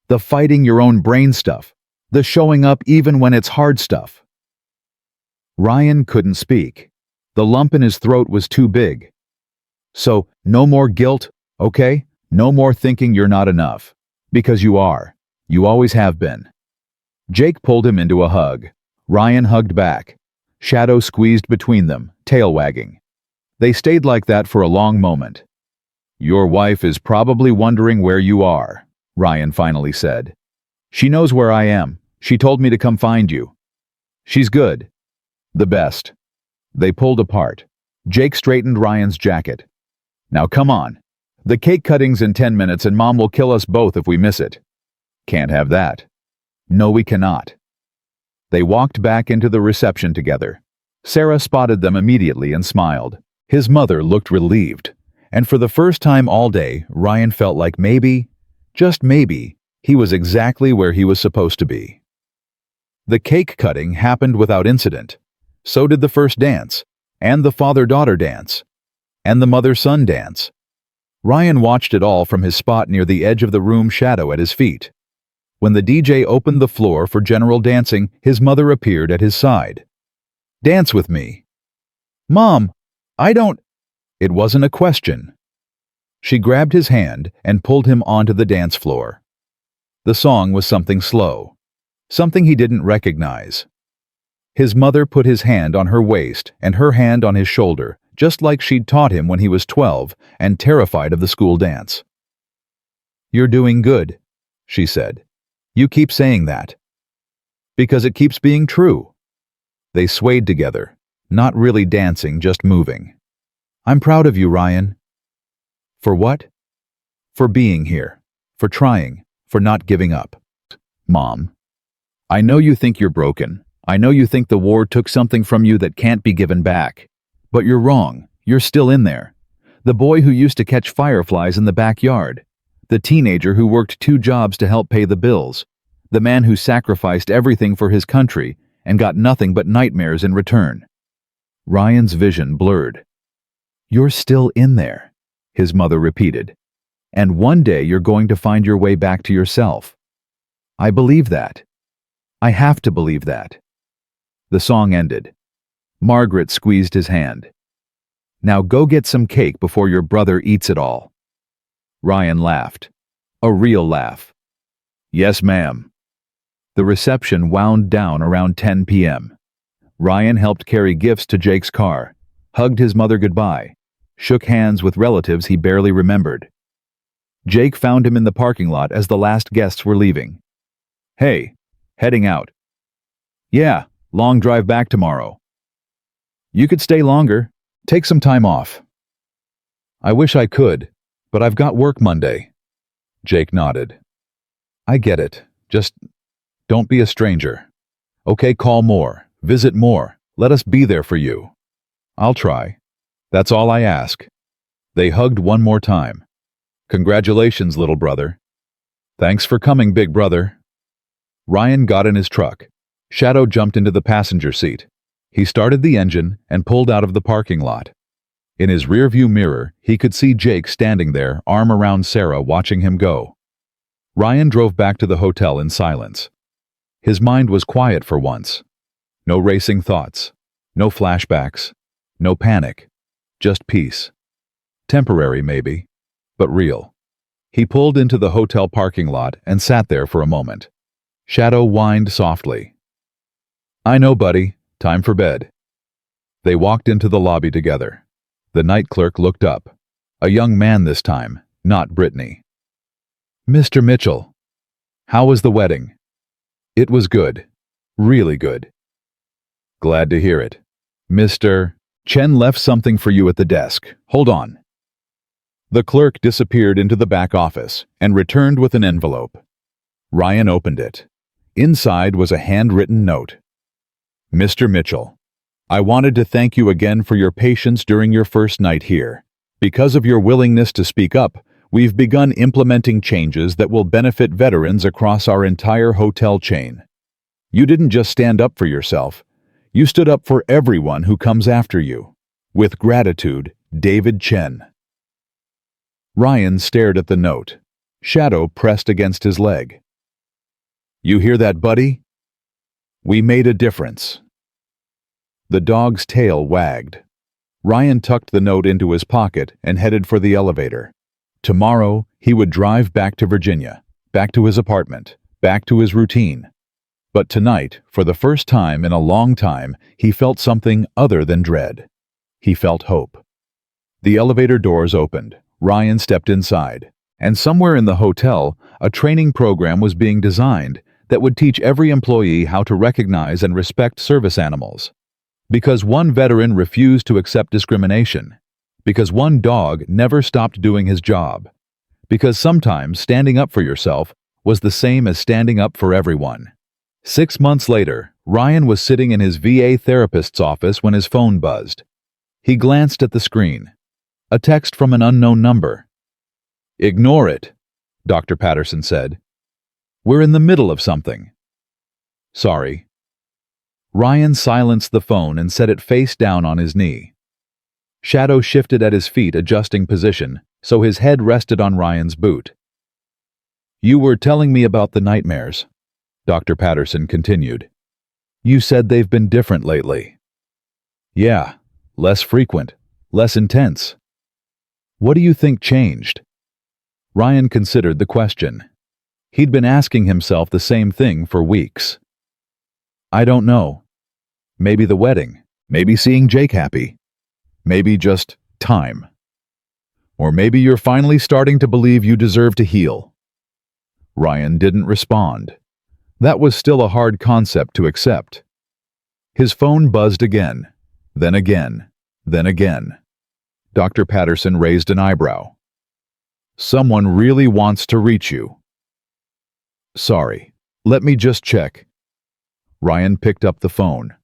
The fighting your own brain stuff. The showing up even when it's hard stuff. Ryan couldn't speak. The lump in his throat was too big. So, no more guilt, okay? No more thinking you're not enough. Because you are. You always have been. Jake pulled him into a hug. Ryan hugged back. Shadow squeezed between them, tail wagging. They stayed like that for a long moment. Your wife is probably wondering where you are, Ryan finally said. She knows where I am. She told me to come find you. She's good. The best. They pulled apart. Jake straightened Ryan's jacket. Now come on. The cake cutting's in 10 minutes and Mom will kill us both if we miss it. Can't have that. No, we cannot. They walked back into the reception together. Sarah spotted them immediately and smiled. His mother looked relieved. And for the first time all day, Ryan felt like maybe, just maybe, he was exactly where he was supposed to be. The cake cutting happened without incident. So did the first dance, and the father-daughter dance, and the mother-son dance. Ryan watched it all from his spot near the edge of the room, Shadow at his feet. When the DJ opened the floor for general dancing, his mother appeared at his side. Dance with me. Mom, I don't... It wasn't a question. She grabbed his hand and pulled him onto the dance floor. The song was something slow, something he didn't recognize. His mother put his hand on her waist and her hand on his shoulder, just like she'd taught him when he was 12 and terrified of the school dance. You're doing good, she said. You keep saying that. Because it keeps being true. They swayed together, not really dancing, just moving. I'm proud of you, Ryan. For what? For being here. For trying. For not giving up. Mom, I know you think you're broken. I know you think the war took something from you that can't be given back. But you're wrong. You're still in there. The boy who used to catch fireflies in the backyard. The teenager who worked 2 jobs to help pay the bills. The man who sacrificed everything for his country and got nothing but nightmares in return. Ryan's vision blurred. You're still in there, his mother repeated. And one day you're going to find your way back to yourself. I believe that. I have to believe that. The song ended. Margaret squeezed his hand. Now go get some cake before your brother eats it all. Ryan laughed. A real laugh. Yes, ma'am. The reception wound down around 10 p.m. Ryan helped carry gifts to Jake's car, hugged his mother goodbye, shook hands with relatives he barely remembered. Jake found him in the parking lot as the last guests were leaving. Hey, heading out. Yeah, long drive back tomorrow. You could stay longer. Take some time off. I wish I could, but I've got work Monday. Jake nodded. I get it. Just don't be a stranger. Okay, call more, visit more, let us be there for you. I'll try. That's all I ask. They hugged one more time. Congratulations, little brother. Thanks for coming, big brother. Ryan got in his truck. Shadow jumped into the passenger seat. He started the engine and pulled out of the parking lot. In his rearview mirror, he could see Jake standing there, arm around Sarah, watching him go. Ryan drove back to the hotel in silence. His mind was quiet for once. No racing thoughts, no flashbacks, no panic, just peace. Temporary, maybe, but real. He pulled into the hotel parking lot and sat there for a moment. Shadow whined softly. I know, buddy. Time for bed. They walked into the lobby together. The night clerk looked up. A young man this time, not Brittany. Mr. Mitchell, how was the wedding? It was good. Really good. Glad to hear it. Mr. Chen left something for you at the desk. Hold on. The clerk disappeared into the back office and returned with an envelope. Ryan opened it. Inside was a handwritten note. Mr. Mitchell, I wanted to thank you again for your patience during your first night here. Because of your willingness to speak up, we've begun implementing changes that will benefit veterans across our entire hotel chain. You didn't just stand up for yourself. You stood up for everyone who comes after you. With gratitude, David Chen. Ryan stared at the note. Shadow pressed against his leg. You hear that, buddy? We made a difference. The dog's tail wagged. Ryan tucked the note into his pocket and headed for the elevator. Tomorrow, he would drive back to Virginia, back to his apartment, back to his routine. But tonight, for the first time in a long time, he felt something other than dread. He felt hope. The elevator doors opened. Ryan stepped inside. And somewhere in the hotel, a training program was being designed that would teach every employee how to recognize and respect service animals. Because one veteran refused to accept discrimination. Because one dog never stopped doing his job. Because sometimes standing up for yourself was the same as standing up for everyone. 6 months later, Ryan was sitting in his VA therapist's office when his phone buzzed. He glanced at the screen. A text from an unknown number. Ignore it, Dr. Patterson said. We're in the middle of something. Sorry. Ryan silenced the phone and set it face down on his knee. Shadow shifted at his feet, adjusting position, so his head rested on Ryan's boot. You were telling me about the nightmares, Dr. Patterson continued. You said they've been different lately. Yeah, less frequent, less intense. What do you think changed? Ryan considered the question. He'd been asking himself the same thing for weeks. I don't know. Maybe the wedding. Maybe seeing Jake happy. Maybe just time. Or maybe you're finally starting to believe you deserve to heal. Ryan didn't respond. That was still a hard concept to accept. His phone buzzed again, then again, then again. Dr. Patterson raised an eyebrow. Someone really wants to reach you. Sorry, let me just check. Ryan picked up the phone.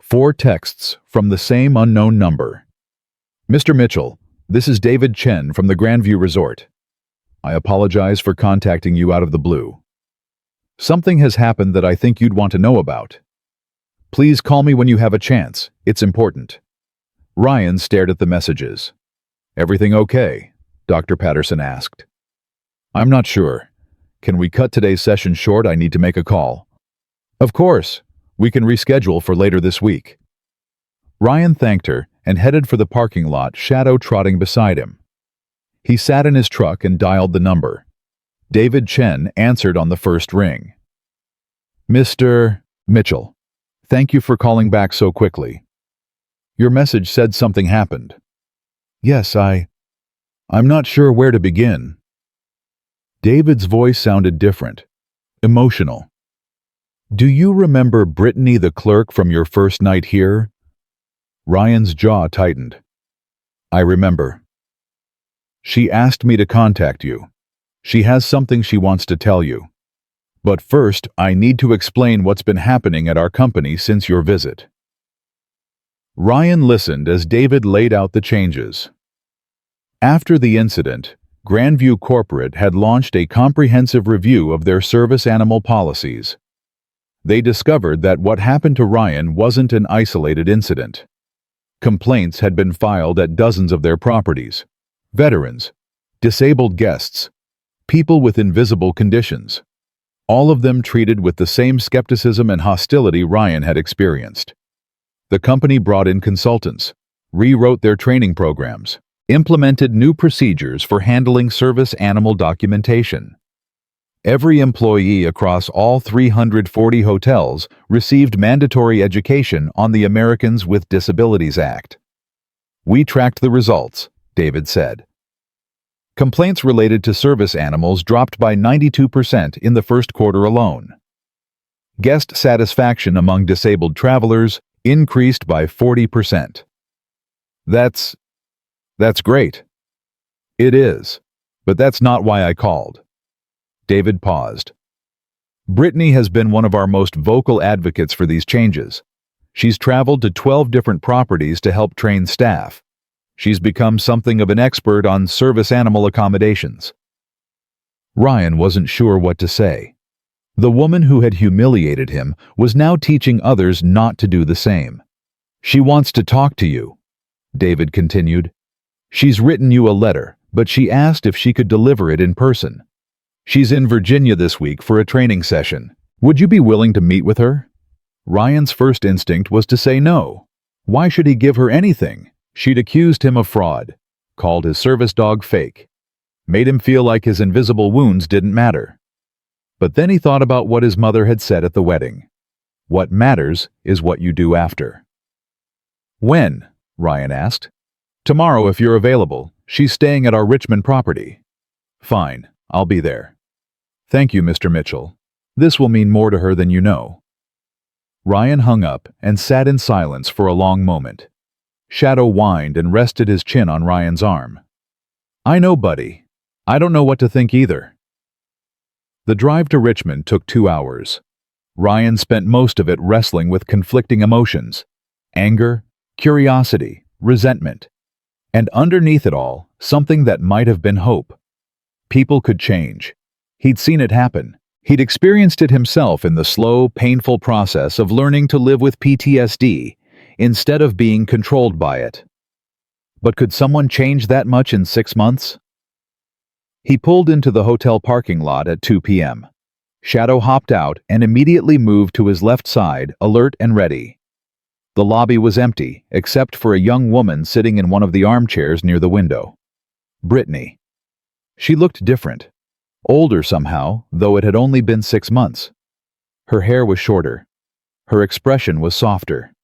4 texts from the same unknown number. Mr. Mitchell, this is David Chen from the Grandview Resort. I apologize for contacting you out of the blue. Something has happened that I think you'd want to know about. Please call me when you have a chance. It's important. Ryan stared at the messages. Everything okay? Dr. Patterson asked. I'm not sure. Can we cut today's session short? I need to make a call. Of course. We can reschedule for later this week. Ryan thanked her and headed for the parking lot, Shadow trotting beside him. He sat in his truck and dialed the number. David Chen answered on the first ring. Mr. Mitchell, thank you for calling back so quickly. Your message said something happened. Yes, I'm not sure where to begin. David's voice sounded different, emotional. Do you remember Brittany the clerk from your first night here? Ryan's jaw tightened. I remember. She asked me to contact you. She has something she wants to tell you. But first, I need to explain what's been happening at our company since your visit. Ryan listened as David laid out the changes. After the incident, Grandview Corporate had launched a comprehensive review of their service animal policies. They discovered that what happened to Ryan wasn't an isolated incident. Complaints had been filed at dozens of their properties. Veterans, disabled guests, people with invisible conditions. All of them treated with the same skepticism and hostility Ryan had experienced. The company brought in consultants, rewrote their training programs, implemented new procedures for handling service animal documentation. Every employee across all 340 hotels received mandatory education on the Americans with Disabilities Act. We tracked the results, David said. Complaints related to service animals dropped by 92% in the first quarter alone. Guest satisfaction among disabled travelers increased by 40%. That's great. It is, but that's not why I called. David paused. Brittany has been one of our most vocal advocates for these changes. She's traveled to 12 different properties to help train staff. She's become something of an expert on service animal accommodations. Ryan wasn't sure what to say. The woman who had humiliated him was now teaching others not to do the same. She wants to talk to you, David continued. She's written you a letter, but she asked if she could deliver it in person. She's in Virginia this week for a training session. Would you be willing to meet with her? Ryan's first instinct was to say no. Why should he give her anything? She'd accused him of fraud, called his service dog fake, made him feel like his invisible wounds didn't matter. But then he thought about what his mother had said at the wedding. What matters is what you do after. When? Ryan asked. Tomorrow if you're available. She's staying at our Richmond property. Fine, I'll be there. Thank you, Mr. Mitchell. This will mean more to her than you know. Ryan hung up and sat in silence for a long moment. Shadow whined and rested his chin on Ryan's arm. I know, buddy. I don't know what to think either. The drive to Richmond took 2 hours. Ryan spent most of it wrestling with conflicting emotions: anger, curiosity, resentment. And underneath it all, something that might have been hope. People could change. He'd seen it happen. He'd experienced it himself in the slow, painful process of learning to live with PTSD instead of being controlled by it. But could someone change that much in 6 months? He pulled into the hotel parking lot at 2 p.m. Shadow hopped out and immediately moved to his left side, alert and ready. The lobby was empty, except for a young woman sitting in one of the armchairs near the window. Brittany. She looked different. Older somehow, though it had only been 6 months. Her hair was shorter. Her expression was softer.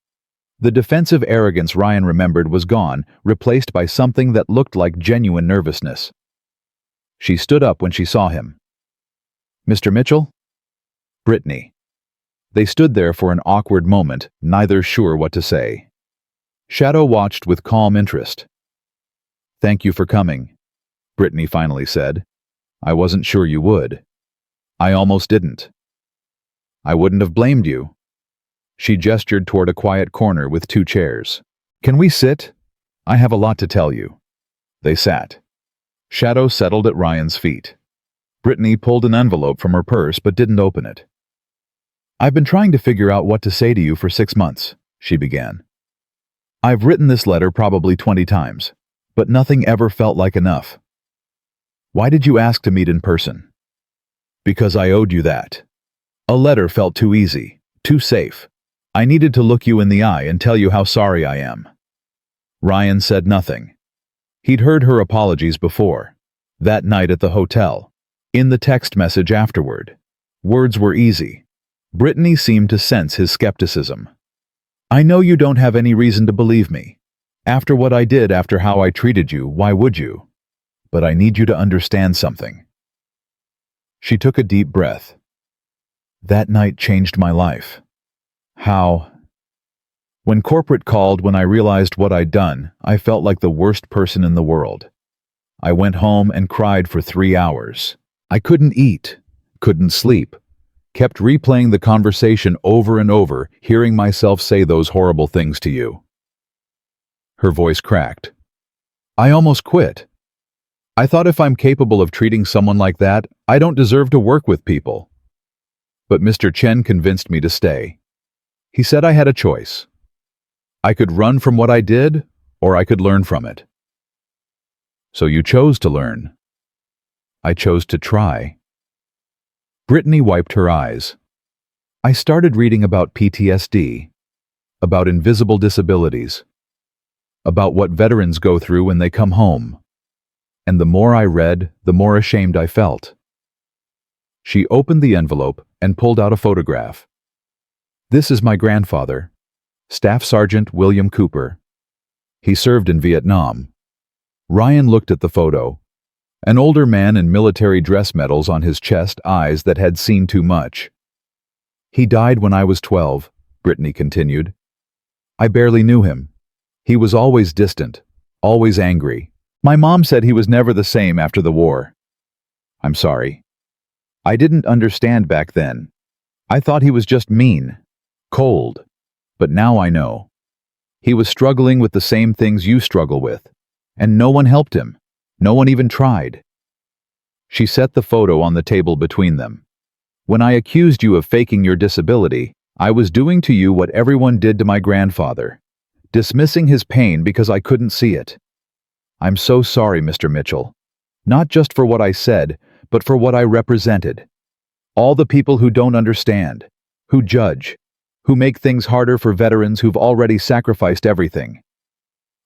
The defensive arrogance Ryan remembered was gone, replaced by something that looked like genuine nervousness. She stood up when she saw him. Mr. Mitchell? Brittany. They stood there for an awkward moment, neither sure what to say. Shadow watched with calm interest. "Thank you for coming," Brittany finally said. "I wasn't sure you would. I almost didn't. I wouldn't have blamed you." She gestured toward a quiet corner with 2 chairs. "Can we sit? I have a lot to tell you." They sat. Shadow settled at Ryan's feet. Brittany pulled an envelope from her purse but didn't open it. "I've been trying to figure out what to say to you for 6 months," she began. "I've written this letter probably 20 times, but nothing ever felt like enough. Why did you ask to meet in person?" "Because I owed you that. A letter felt too easy, too safe. I needed to look you in the eye and tell you how sorry I am." Ryan said nothing. He'd heard her apologies before. That night at the hotel. In the text message afterward. Words were easy. Brittany seemed to sense his skepticism. "I know you don't have any reason to believe me. After what I did, after how I treated you, why would you? But I need you to understand something." She took a deep breath. "That night changed my life." "How?" "When corporate called, when I realized what I'd done, I felt like the worst person in the world. I went home and cried for 3 hours. I couldn't eat, couldn't sleep. Kept replaying the conversation over and over, hearing myself say those horrible things to you." Her voice cracked. "I almost quit. I thought if I'm capable of treating someone like that, I don't deserve to work with people. But Mr. Chen convinced me to stay. He said I had a choice. I could run from what I did, or I could learn from it." "So you chose to learn." "I chose to try." Brittany wiped her eyes. "I started reading about PTSD, about invisible disabilities, about what veterans go through when they come home. And the more I read, the more ashamed I felt." She opened the envelope and pulled out a photograph. "This is my grandfather, Staff Sergeant William Cooper. He served in Vietnam." Ryan looked at the photo. An older man in military dress medals on his chest, eyes that had seen too much. "He died when I was 12, Brittany continued. "I barely knew him. He was always distant, always angry. My mom said he was never the same after the war. I'm sorry. I didn't understand back then. I thought he was just mean, cold. But now I know. He was struggling with the same things you struggle with, and no one helped him. No one even tried." She set the photo on the table between them. "When I accused you of faking your disability, I was doing to you what everyone did to my grandfather, dismissing his pain because I couldn't see it. I'm so sorry, Mr. Mitchell. Not just for what I said, but for what I represented. All the people who don't understand, who judge, who make things harder for veterans who've already sacrificed everything."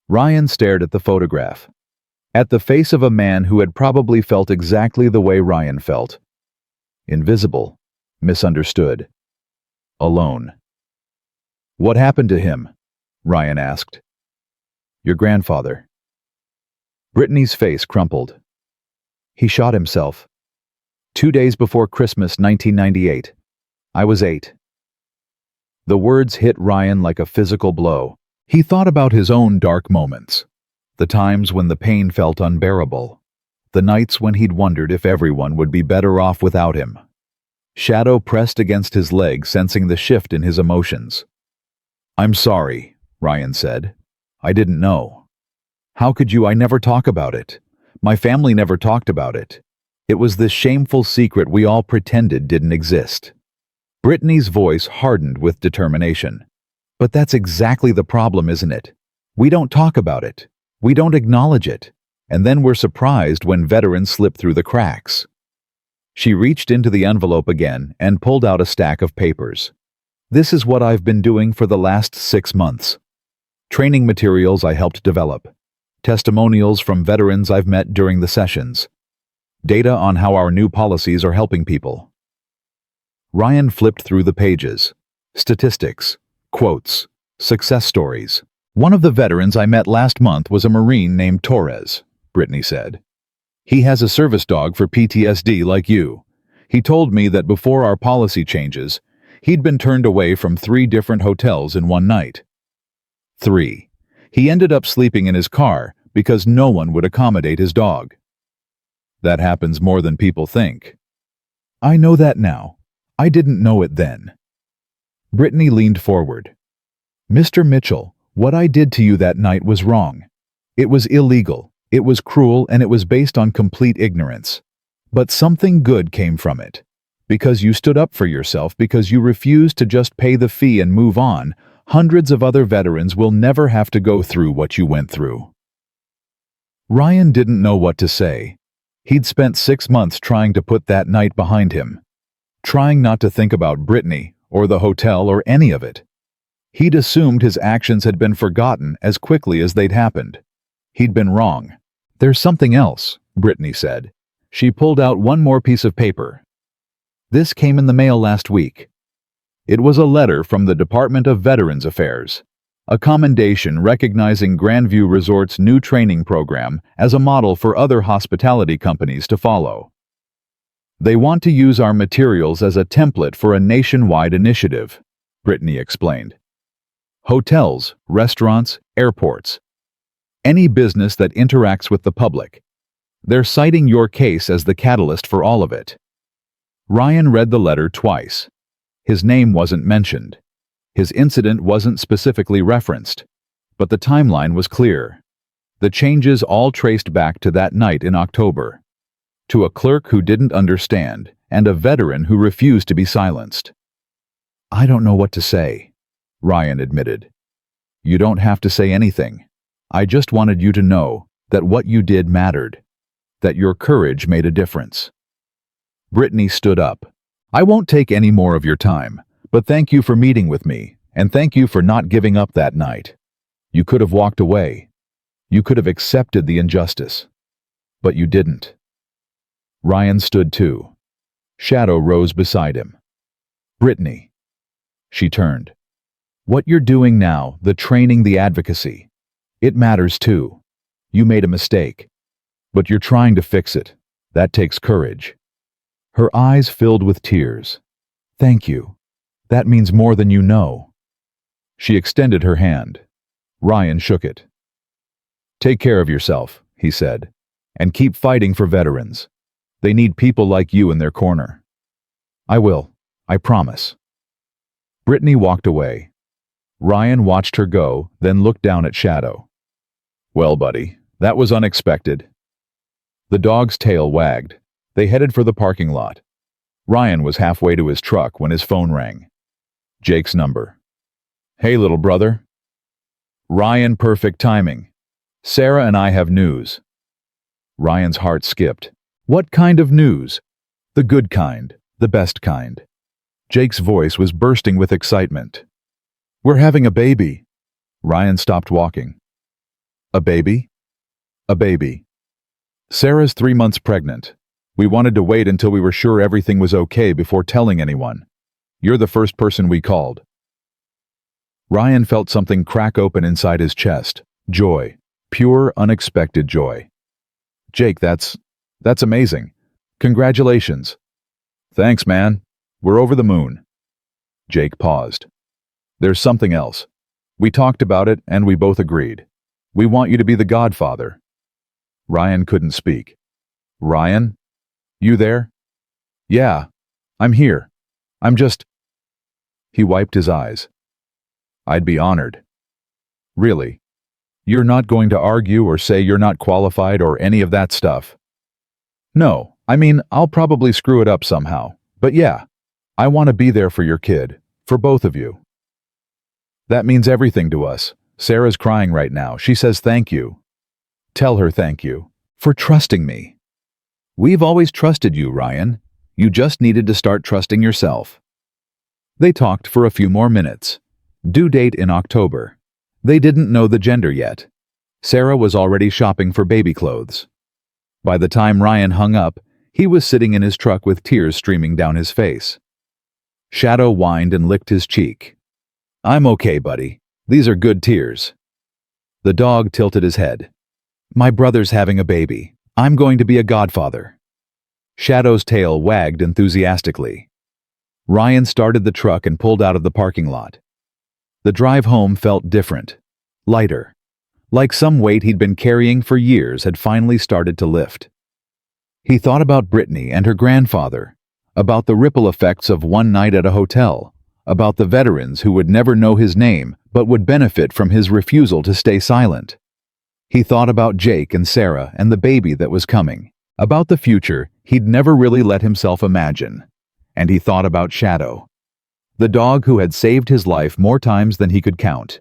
Ryan stared at the photograph. At the face of a man who had probably felt exactly the way Ryan felt. Invisible, misunderstood, alone. "What happened to him?" Ryan asked. "Your grandfather." Brittany's face crumpled. "He shot himself. 2 days before Christmas 1998. I was 8. The words hit Ryan like a physical blow. He thought about his own dark moments. The times when the pain felt unbearable. The nights when he'd wondered if everyone would be better off without him. Shadow pressed against his leg, sensing the shift in his emotions. "I'm sorry," Ryan said. "I didn't know." "How could you? I never talk about it. My family never talked about it. It was this shameful secret we all pretended didn't exist." Brittany's voice hardened with determination. "But that's exactly the problem, isn't it? We don't talk about it. We don't acknowledge it. And then we're surprised when veterans slip through the cracks." She reached into the envelope again and pulled out a stack of papers. "This is what I've been doing for the last 6 months. Training materials I helped develop. Testimonials from veterans I've met during the sessions. Data on how our new policies are helping people." Ryan flipped through the pages. Statistics, quotes, success stories. "One of the veterans I met last month was a Marine named Torres," Brittany said. "He has a service dog for PTSD like you. He told me that before our policy changes, he'd been turned away from 3 different hotels in one night. 3. He ended up sleeping in his car because no one would accommodate his dog. That happens more than people think. I know that now. I didn't know it then. Brittany leaned forward. Mr. Mitchell, what I did to you that night was wrong. It was illegal, it was cruel, and it was based on complete ignorance. But something good came from it. Because you stood up for yourself, because you refused to just pay the fee and move on, hundreds of other veterans will never have to go through what you went through. Ryan didn't know what to say. He'd spent 6 months trying to put that night behind him. Trying not to think about Brittany, or the hotel, or any of it. He'd assumed his actions had been forgotten as quickly as they'd happened. He'd been wrong. There's something else, Brittany said. She pulled out one more piece of paper. This came in the mail last week. It was a letter from the Department of Veterans Affairs, a commendation recognizing Grandview Resort's new training program as a model for other hospitality companies to follow. They want to use our materials as a template for a nationwide initiative, Brittany explained. Hotels, restaurants, airports. Any business that interacts with the public. They're citing your case as the catalyst for all of it. Ryan read the letter twice. His name wasn't mentioned. His incident wasn't specifically referenced. But the timeline was clear. The changes all traced back to that night in October. To a clerk who didn't understand, and a veteran who refused to be silenced. I don't know what to say, Ryan admitted. You don't have to say anything. I just wanted you to know that what you did mattered. That your courage made a difference. Brittany stood up. I won't take any more of your time, but thank you for meeting with me, and thank you for not giving up that night. You could have walked away. You could have accepted the injustice. But you didn't. Ryan stood too. Shadow rose beside him. Brittany. She turned. What you're doing now, the training, the advocacy, it matters too. You made a mistake. But you're trying to fix it. That takes courage. Her eyes filled with tears. Thank you. That means more than you know. She extended her hand. Ryan shook it. Take care of yourself, he said, and keep fighting for veterans. They need people like you in their corner. I will. I promise. Brittany walked away. Ryan watched her go, then looked down at Shadow. Well, buddy, that was unexpected. The dog's tail wagged. They headed for the parking lot. Ryan was halfway to his truck when his phone rang. Jake's number. Hey, little brother. Ryan, perfect timing. Sarah and I have news. Ryan's heart skipped. What kind of news? The good kind, the best kind. Jake's voice was bursting with excitement. We're having a baby. Ryan stopped walking. A baby? A baby. Sarah's 3 months pregnant. We wanted to wait until we were sure everything was okay before telling anyone. You're the first person we called. Ryan felt something crack open inside his chest. Joy. Pure, unexpected joy. Jake, that's amazing. Congratulations. Thanks, man. We're over the moon. Jake paused. There's something else. We talked about it and we both agreed. We want you to be the godfather. Ryan couldn't speak. Ryan? You there? Yeah, I'm here. He wiped his eyes. I'd be honored. Really? You're not going to argue or say you're not qualified or any of that stuff? No, I mean, I'll probably screw it up somehow. But yeah, I want to be there for your kid, for both of you. That means everything to us. Sarah's crying right now. She says thank you. Tell her thank you. For trusting me. We've always trusted you, Ryan. You just needed to start trusting yourself. They talked for a few more minutes. Due date in October. They didn't know the gender yet. Sarah was already shopping for baby clothes. By the time Ryan hung up, he was sitting in his truck with tears streaming down his face. Shadow whined and licked his cheek. I'm okay, buddy. These are good tears. The dog tilted his head. My brother's having a baby. I'm going to be a godfather. Shadow's tail wagged enthusiastically. Ryan started the truck and pulled out of the parking lot. The drive home felt different, lighter, like some weight he'd been carrying for years had finally started to lift. He thought about Brittany and her grandfather, about the ripple effects of one night at a hotel, about the veterans who would never know his name but would benefit from his refusal to stay silent. He thought about Jake and Sarah and the baby that was coming, about the future he'd never really let himself imagine. And he thought about Shadow, the dog who had saved his life more times than he could count,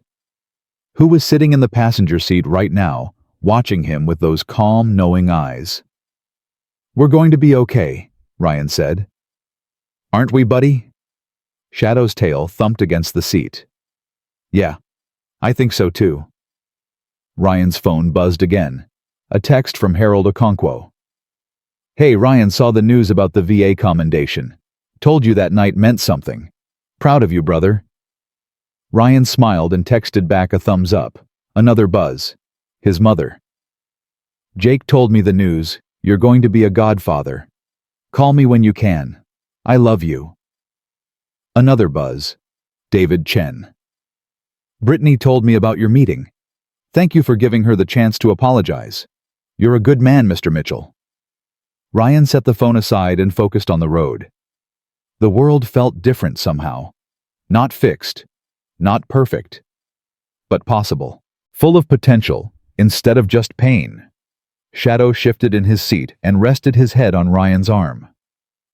who was sitting in the passenger seat right now, watching him with those calm, knowing eyes. "We're going to be okay," Ryan said. "Aren't we, buddy?" Shadow's tail thumped against the seat. "Yeah, I think so too." Ryan's phone buzzed again. A text from Harold Okonkwo. "Hey, Ryan saw the news about the VA commendation. Told you that night meant something. Proud of you, brother." Ryan smiled and texted back a thumbs up. Another buzz. His mother. "Jake told me the news. You're going to be a godfather. Call me when you can. I love you." Another buzz. David Chen. "Brittany told me about your meeting. Thank you for giving her the chance to apologize. You're a good man, Mr. Mitchell." Ryan set the phone aside and focused on the road. The world felt different somehow. Not fixed, not perfect, but possible. Full of potential, instead of just pain. Shadow shifted in his seat and rested his head on Ryan's arm.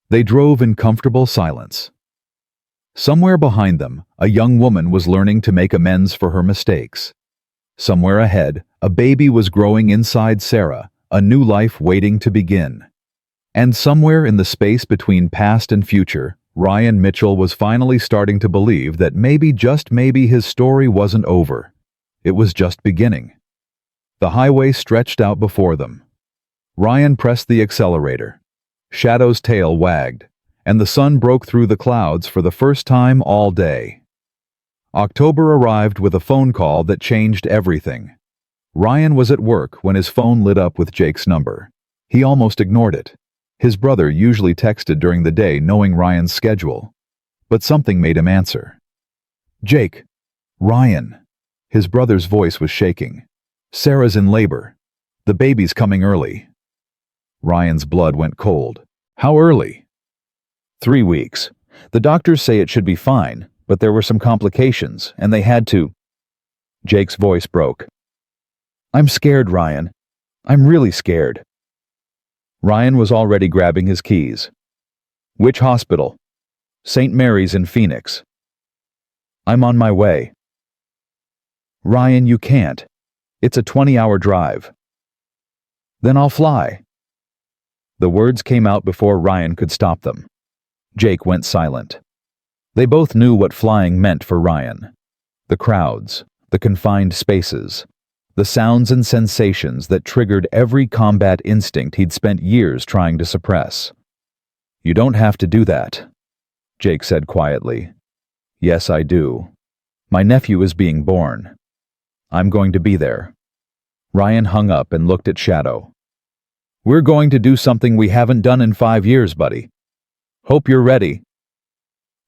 They drove in comfortable silence. Somewhere behind them, a young woman was learning to make amends for her mistakes. Somewhere ahead, a baby was growing inside Sarah, a new life waiting to begin. And somewhere in the space between past and future, Ryan Mitchell was finally starting to believe that maybe, just maybe, his story wasn't over. It was just beginning. The highway stretched out before them. Ryan pressed the accelerator. Shadow's tail wagged, and the sun broke through the clouds for the first time all day. October arrived with a phone call that changed everything. Ryan was at work when his phone lit up with Jake's number. He almost ignored it. His brother usually texted during the day knowing Ryan's schedule. But something made him answer. "Jake." "Ryan." His brother's voice was shaking. "Sarah's in labor. The baby's coming early." Ryan's blood went cold. "How early?" 3 weeks. The doctors say it should be fine, but there were some complications, and they had to." Jake's voice broke. "I'm scared, Ryan. I'm really scared." Ryan was already grabbing his keys. "Which hospital?" "St. Mary's in Phoenix." "I'm on my way." "Ryan, you can't. It's a 20-hour drive." "Then I'll fly." The words came out before Ryan could stop them. Jake went silent. They both knew what flying meant for Ryan. The crowds, the confined spaces, the sounds and sensations that triggered every combat instinct he'd spent years trying to suppress. "You don't have to do that," Jake said quietly. "Yes, I do. My nephew is being born. I'm going to be there." Ryan hung up and looked at Shadow. "We're going to do something we haven't done in 5 years, buddy. Hope you're ready."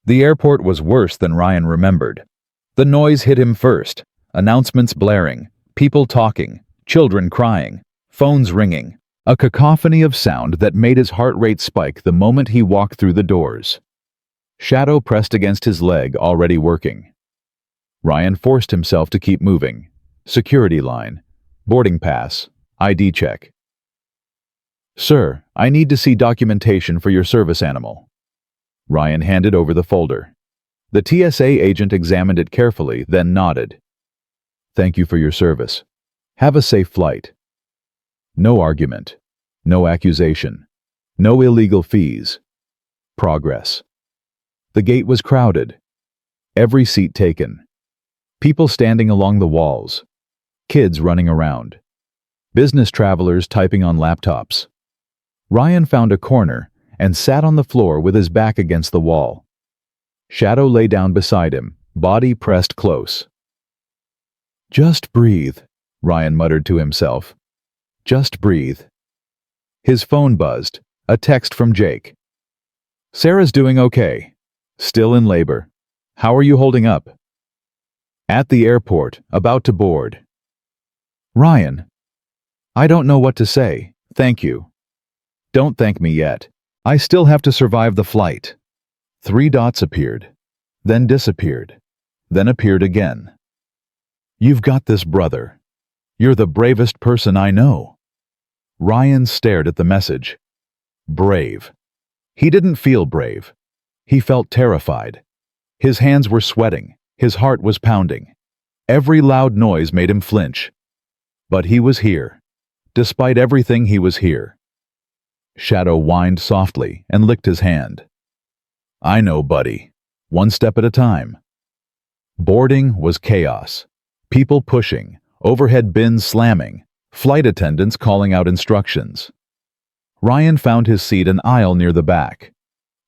The airport was worse than Ryan remembered. The noise hit him first, announcements blaring, people talking, children crying, phones ringing, a cacophony of sound that made his heart rate spike the moment he walked through the doors. Shadow pressed against his leg, already working. Ryan forced himself to keep moving. Security line, boarding pass, ID check. "Sir, I need to see documentation for your service animal." Ryan handed over the folder. The TSA agent examined it carefully, then nodded. "Thank you for your service. Have a safe flight." No argument. No accusation. No illegal fees. Progress. The gate was crowded. Every seat taken. People standing along the walls. Kids running around. Business travelers typing on laptops. Ryan found a corner and sat on the floor with his back against the wall. Shadow lay down beside him, body pressed close. "Just breathe," Ryan muttered to himself. "Just breathe." His phone buzzed, A text from Jake. Sarah's doing okay. Still in labor. How are you holding up? At the airport, about to board. Ryan. I don't know what to say. Thank you. Don't thank me yet. I still have to survive the flight. 3 dots appeared, then disappeared, then appeared again. You've got this, brother. You're the bravest person I know. Ryan stared at the message. Brave. He didn't feel brave. He felt terrified. His hands were sweating. His heart was pounding. Every loud noise made him flinch. But he was here. Despite everything, he was here. Shadow whined softly and licked his hand. I know, buddy. One step at a time. Boarding was chaos. People pushing, overhead bins slamming, flight attendants calling out instructions. Ryan found his seat an aisle near the back.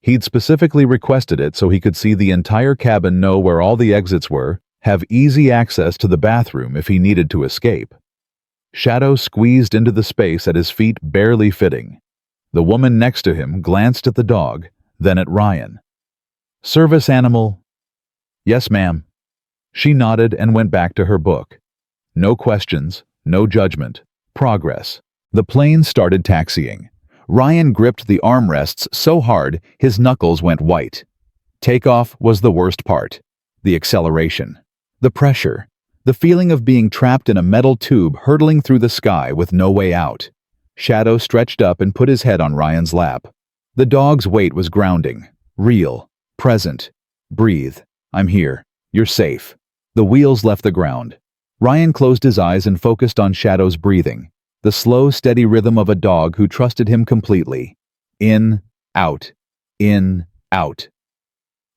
He'd specifically requested it so he could see the entire cabin, know where all the exits were, have easy access to the bathroom if he needed to escape. Shadow squeezed into the space at his feet, barely fitting. The woman next to him glanced at the dog, then at Ryan. Service animal? Yes, ma'am. She nodded and went back to her book. No questions, no judgment. Progress. The plane started taxiing. Ryan gripped the armrests so hard his knuckles went white. Takeoff was the worst part. The acceleration. The pressure. The feeling of being trapped in a metal tube hurtling through the sky with no way out. Shadow stretched up and put his head on Ryan's lap. The dog's weight was grounding. Real. Present. Breathe. I'm here. You're safe. The wheels left the ground. Ryan closed his eyes and focused on Shadow's breathing. The slow, steady rhythm of a dog who trusted him completely. In, out. In, out.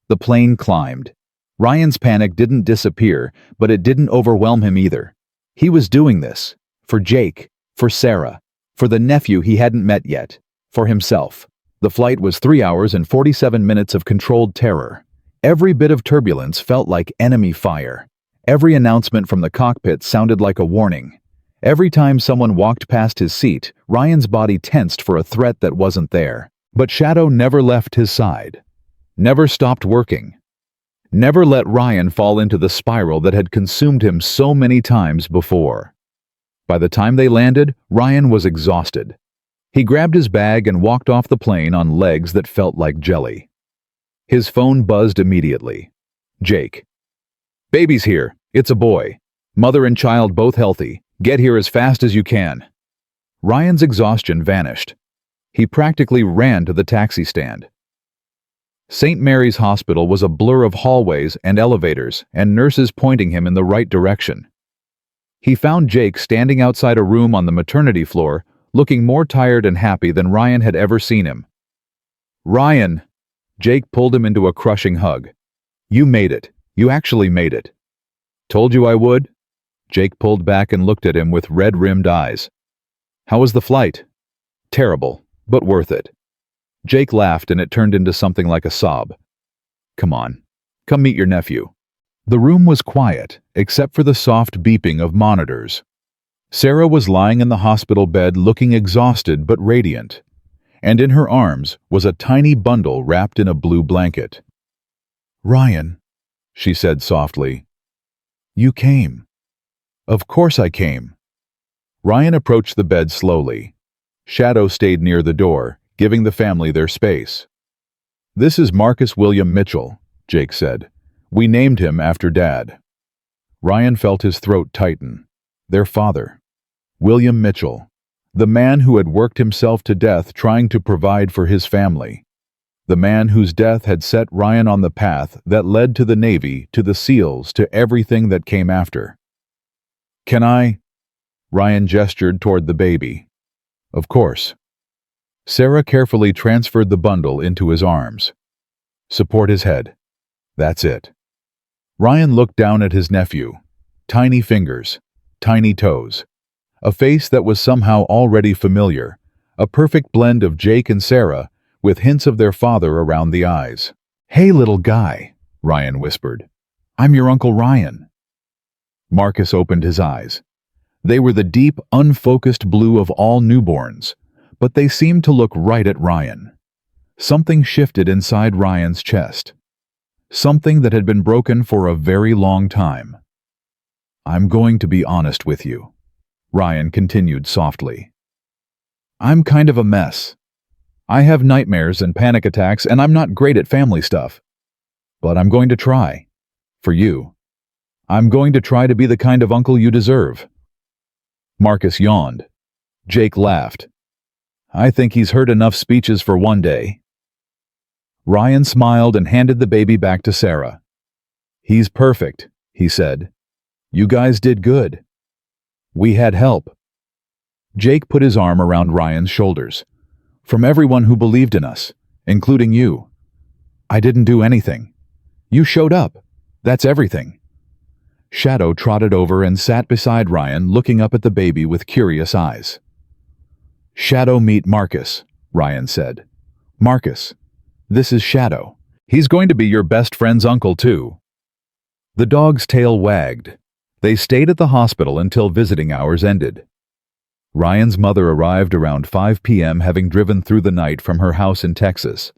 The plane climbed. Ryan's panic didn't disappear, but it didn't overwhelm him either. He was doing this. For Jake. For Sarah. For the nephew he hadn't met yet. For himself. The flight was 3 hours and 47 minutes of controlled terror. Every bit of turbulence felt like enemy fire. Every announcement from the cockpit sounded like a warning. Every time someone walked past his seat, Ryan's body tensed for a threat that wasn't there. But Shadow never left his side. Never stopped working. Never let Ryan fall into the spiral that had consumed him so many times before. By the time they landed, Ryan was exhausted. He grabbed his bag and walked off the plane on legs that felt like jelly. His phone buzzed immediately. Jake. Baby's here. It's a boy. Mother and child both healthy. Get here as fast as you can. Ryan's exhaustion vanished. He practically ran to the taxi stand. St. Mary's Hospital was a blur of hallways and elevators and nurses pointing him in the right direction. He found Jake standing outside a room on the maternity floor, looking more tired and happy than Ryan had ever seen him. Ryan! Jake pulled him into a crushing hug. You made it. You actually made it. Told you I would? Jake pulled back and looked at him with red-rimmed eyes. How was the flight? Terrible, but worth it. Jake laughed and it turned into something like a sob. Come on. Come meet your nephew. The room was quiet, except for the soft beeping of monitors. Sarah was lying in the hospital bed looking exhausted but radiant, and in her arms was a tiny bundle wrapped in a blue blanket. Ryan, she said softly. You came. Of course I came. Ryan approached the bed slowly. Shadow stayed near the door, giving the family their space. This is Marcus William Mitchell, Jake said. We named him after Dad. Ryan felt his throat tighten. Their father. William Mitchell. The man who had worked himself to death trying to provide for his family. The man whose death had set Ryan on the path that led to the Navy, to the SEALs, to everything that came after. Can I? Ryan gestured toward the baby. Of course. Sarah carefully transferred the bundle into his arms. Support his head. That's it. Ryan looked down at his nephew. Tiny fingers, tiny toes. A face that was somehow already familiar. A perfect blend of Jake and Sarah, with hints of their father around the eyes. Hey, little guy, Ryan whispered. I'm your Uncle Ryan. Marcus opened his eyes. They were the deep, unfocused blue of all newborns, but they seemed to look right at Ryan. Something shifted inside Ryan's chest. Something that had been broken for a very long time. "I'm going to be honest with you," Ryan continued softly. "I'm kind of a mess. I have nightmares and panic attacks, and I'm not great at family stuff. But I'm going to try. For you. I'm going to try to be the kind of uncle you deserve." Marcus yawned. Jake laughed. "I think he's heard enough speeches for one day." Ryan smiled and handed the baby back to Sarah. "He's perfect," he said. "You guys did good. We had help." Jake put his arm around Ryan's shoulders. "From everyone who believed in us, including you. I didn't do anything. You showed up. That's everything." Shadow trotted over and sat beside Ryan, looking up at the baby with curious eyes. "Shadow, meet Marcus," Ryan said. "Marcus, this is Shadow. He's going to be your best friend's uncle, too." The dog's tail wagged. They stayed at the hospital until visiting hours ended. Ryan's mother arrived around 5 p.m., having driven through the night from her house in Texas.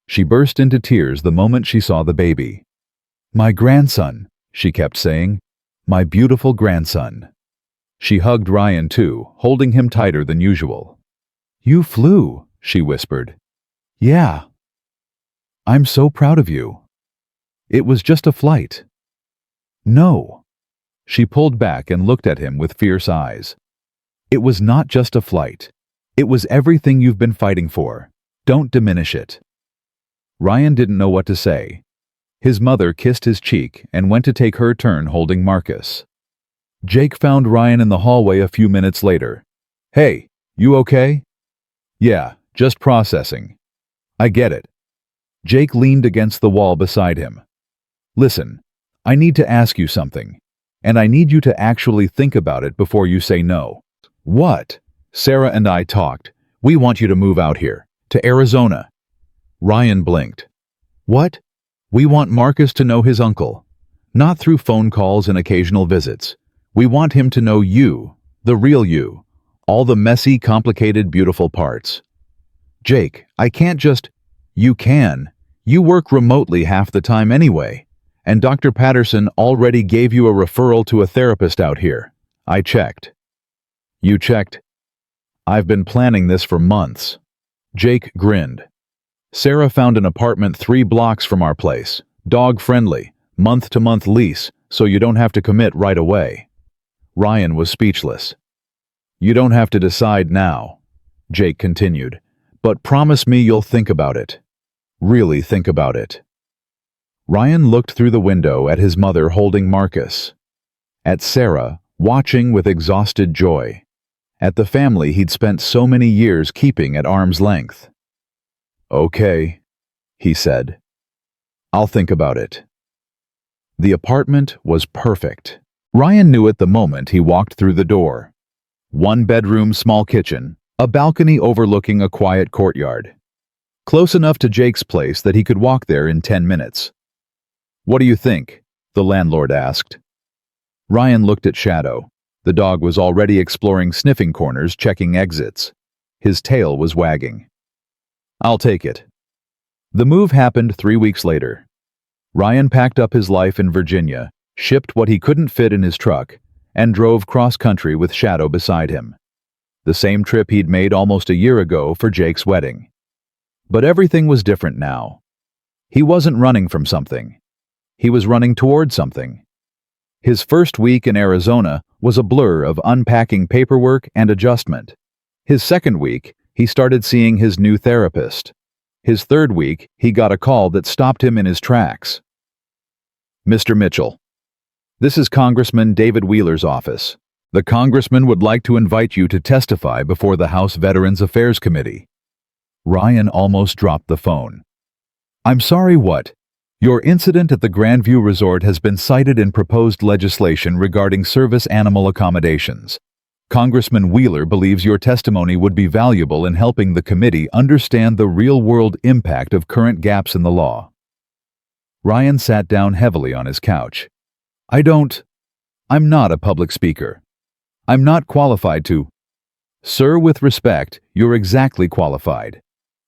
She burst into tears the moment she saw the baby. "My grandson," she kept saying. "My beautiful grandson." She hugged Ryan too, holding him tighter than usual. "You flew," she whispered. "Yeah. I'm so proud of you. It was just a flight." "No." She pulled back and looked at him with fierce eyes. "It was not just a flight. It was everything you've been fighting for. Don't diminish it." Ryan didn't know what to say. His mother kissed his cheek and went to take her turn holding Marcus. Jake found Ryan in the hallway a few minutes later. "Hey, you okay?" "Yeah, just processing." "I get it." Jake leaned against the wall beside him. "Listen, I need to ask you something, and I need you to actually think about it before you say no." "What?" "Sarah and I talked. We want you to move out here, to Arizona." Ryan blinked. "What?" "We want Marcus to know his uncle. Not through phone calls and occasional visits. We want him to know you, the real you. All the messy, complicated, beautiful parts." "Jake, I can't just—" "You can. You work remotely half the time anyway. And Dr. Patterson already gave you a referral to a therapist out here. I checked." "You checked?" "I've been planning this for months." Jake grinned. "Sarah found an apartment 3 blocks from our place. Dog-friendly, month-to-month lease, so you don't have to commit right away." Ryan was speechless. "You don't have to decide now," Jake continued, "but promise me you'll think about it. Really think about it." Ryan looked through the window at his mother holding Marcus. At Sarah, watching with exhausted joy. At the family he'd spent so many years keeping at arm's length. "Okay," he said. "I'll think about it." The apartment was perfect. Ryan knew it the moment he walked through the door. 1-bedroom, small kitchen, a balcony overlooking a quiet courtyard. Close enough to Jake's place that he could walk there in 10 minutes. "What do you think?" the landlord asked. Ryan looked at Shadow. The dog was already exploring sniffing corners, checking exits. His tail was wagging. "I'll take it." The move happened 3 weeks later. Ryan packed up his life in Virginia, shipped what he couldn't fit in his truck, and drove cross-country with Shadow beside him. The same trip he'd made almost a year ago for Jake's wedding. But everything was different now. He wasn't running from something. He was running toward something. His first week in Arizona was a blur of unpacking paperwork and adjustment. His second week, he started seeing his new therapist. His third week, he got a call that stopped him in his tracks. "Mr. Mitchell, this is Congressman David Wheeler's office. The congressman would like to invite you to testify before the House Veterans Affairs Committee." Ryan almost dropped the phone. "I'm sorry, what?" "Your incident at the Grandview Resort has been cited in proposed legislation regarding service animal accommodations. Congressman Wheeler believes your testimony would be valuable in helping the committee understand the real-world impact of current gaps in the law." Ryan sat down heavily on his couch. I'm not a public speaker. I'm not qualified to." Sir, with respect, you're exactly qualified.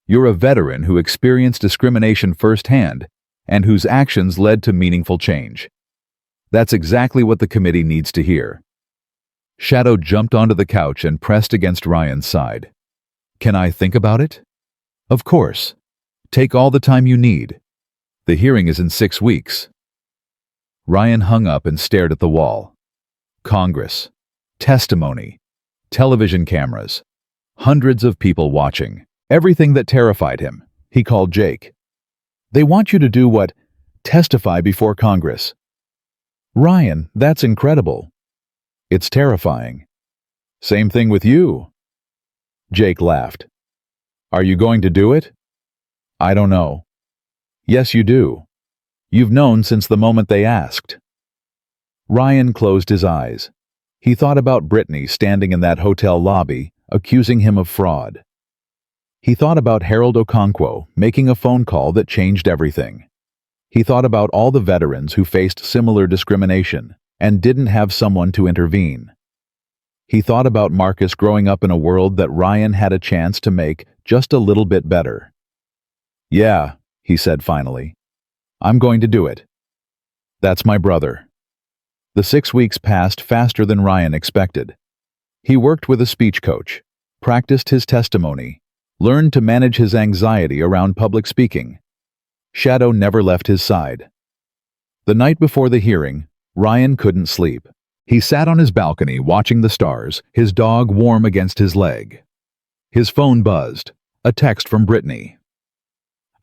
You're a veteran who experienced discrimination firsthand and whose actions led to meaningful change. That's exactly what the committee needs to hear. Shadow jumped onto the couch and pressed against Ryan's side. Can I think about it? Of course. Take all the time you need. The hearing is in 6 weeks. Ryan hung up and stared at the wall. Congress. Testimony. Television cameras. Hundreds of people watching. Everything that terrified him. He called Jake. They want you to do what? Testify before Congress. Ryan, that's incredible. It's terrifying. Same thing with you. Jake laughed. Are you going to do it? I don't know. Yes, you do. You've known since the moment they asked. Ryan closed his eyes. He thought about Brittany standing in that hotel lobby, accusing him of fraud. He thought about Harold Okonkwo making a phone call that changed everything. He thought about all the veterans who faced similar discrimination and didn't have someone to intervene. He thought about Marcus growing up in a world that Ryan had a chance to make just a little bit better. Yeah, he said finally. I'm going to do it. That's my brother. The 6 weeks passed faster than Ryan expected. He worked with a speech coach, practiced his testimony, learned to manage his anxiety around public speaking. Shadow never left his side. The night before the hearing, Ryan couldn't sleep. He sat on his balcony watching the stars, his dog warm against his leg. His phone buzzed. A text from Brittany.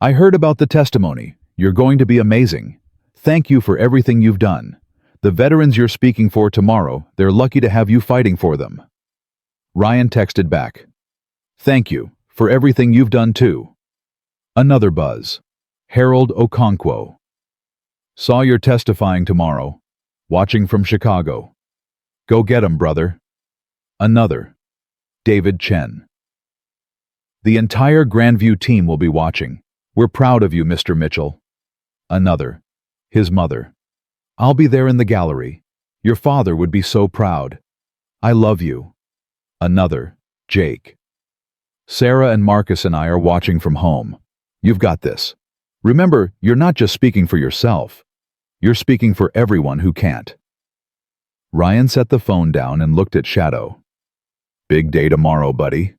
I heard about the testimony. You're going to be amazing. Thank you for everything you've done. The veterans you're speaking for tomorrow, they're lucky to have you fighting for them. Ryan texted back. Thank you for everything you've done too. Another buzz. Harold Okonkwo. Saw you're testifying tomorrow. Watching from Chicago. Go get 'em, brother. Another. David Chen. The entire Grandview team will be watching. We're proud of you, Mr. Mitchell. Another. His mother. I'll be there in the gallery. Your father would be so proud. I love you. Another. Jake. Sarah and Marcus and I are watching from home. You've got this. Remember, you're not just speaking for yourself. You're speaking for everyone who can't. Ryan set the phone down and looked at Shadow. Big day tomorrow, buddy.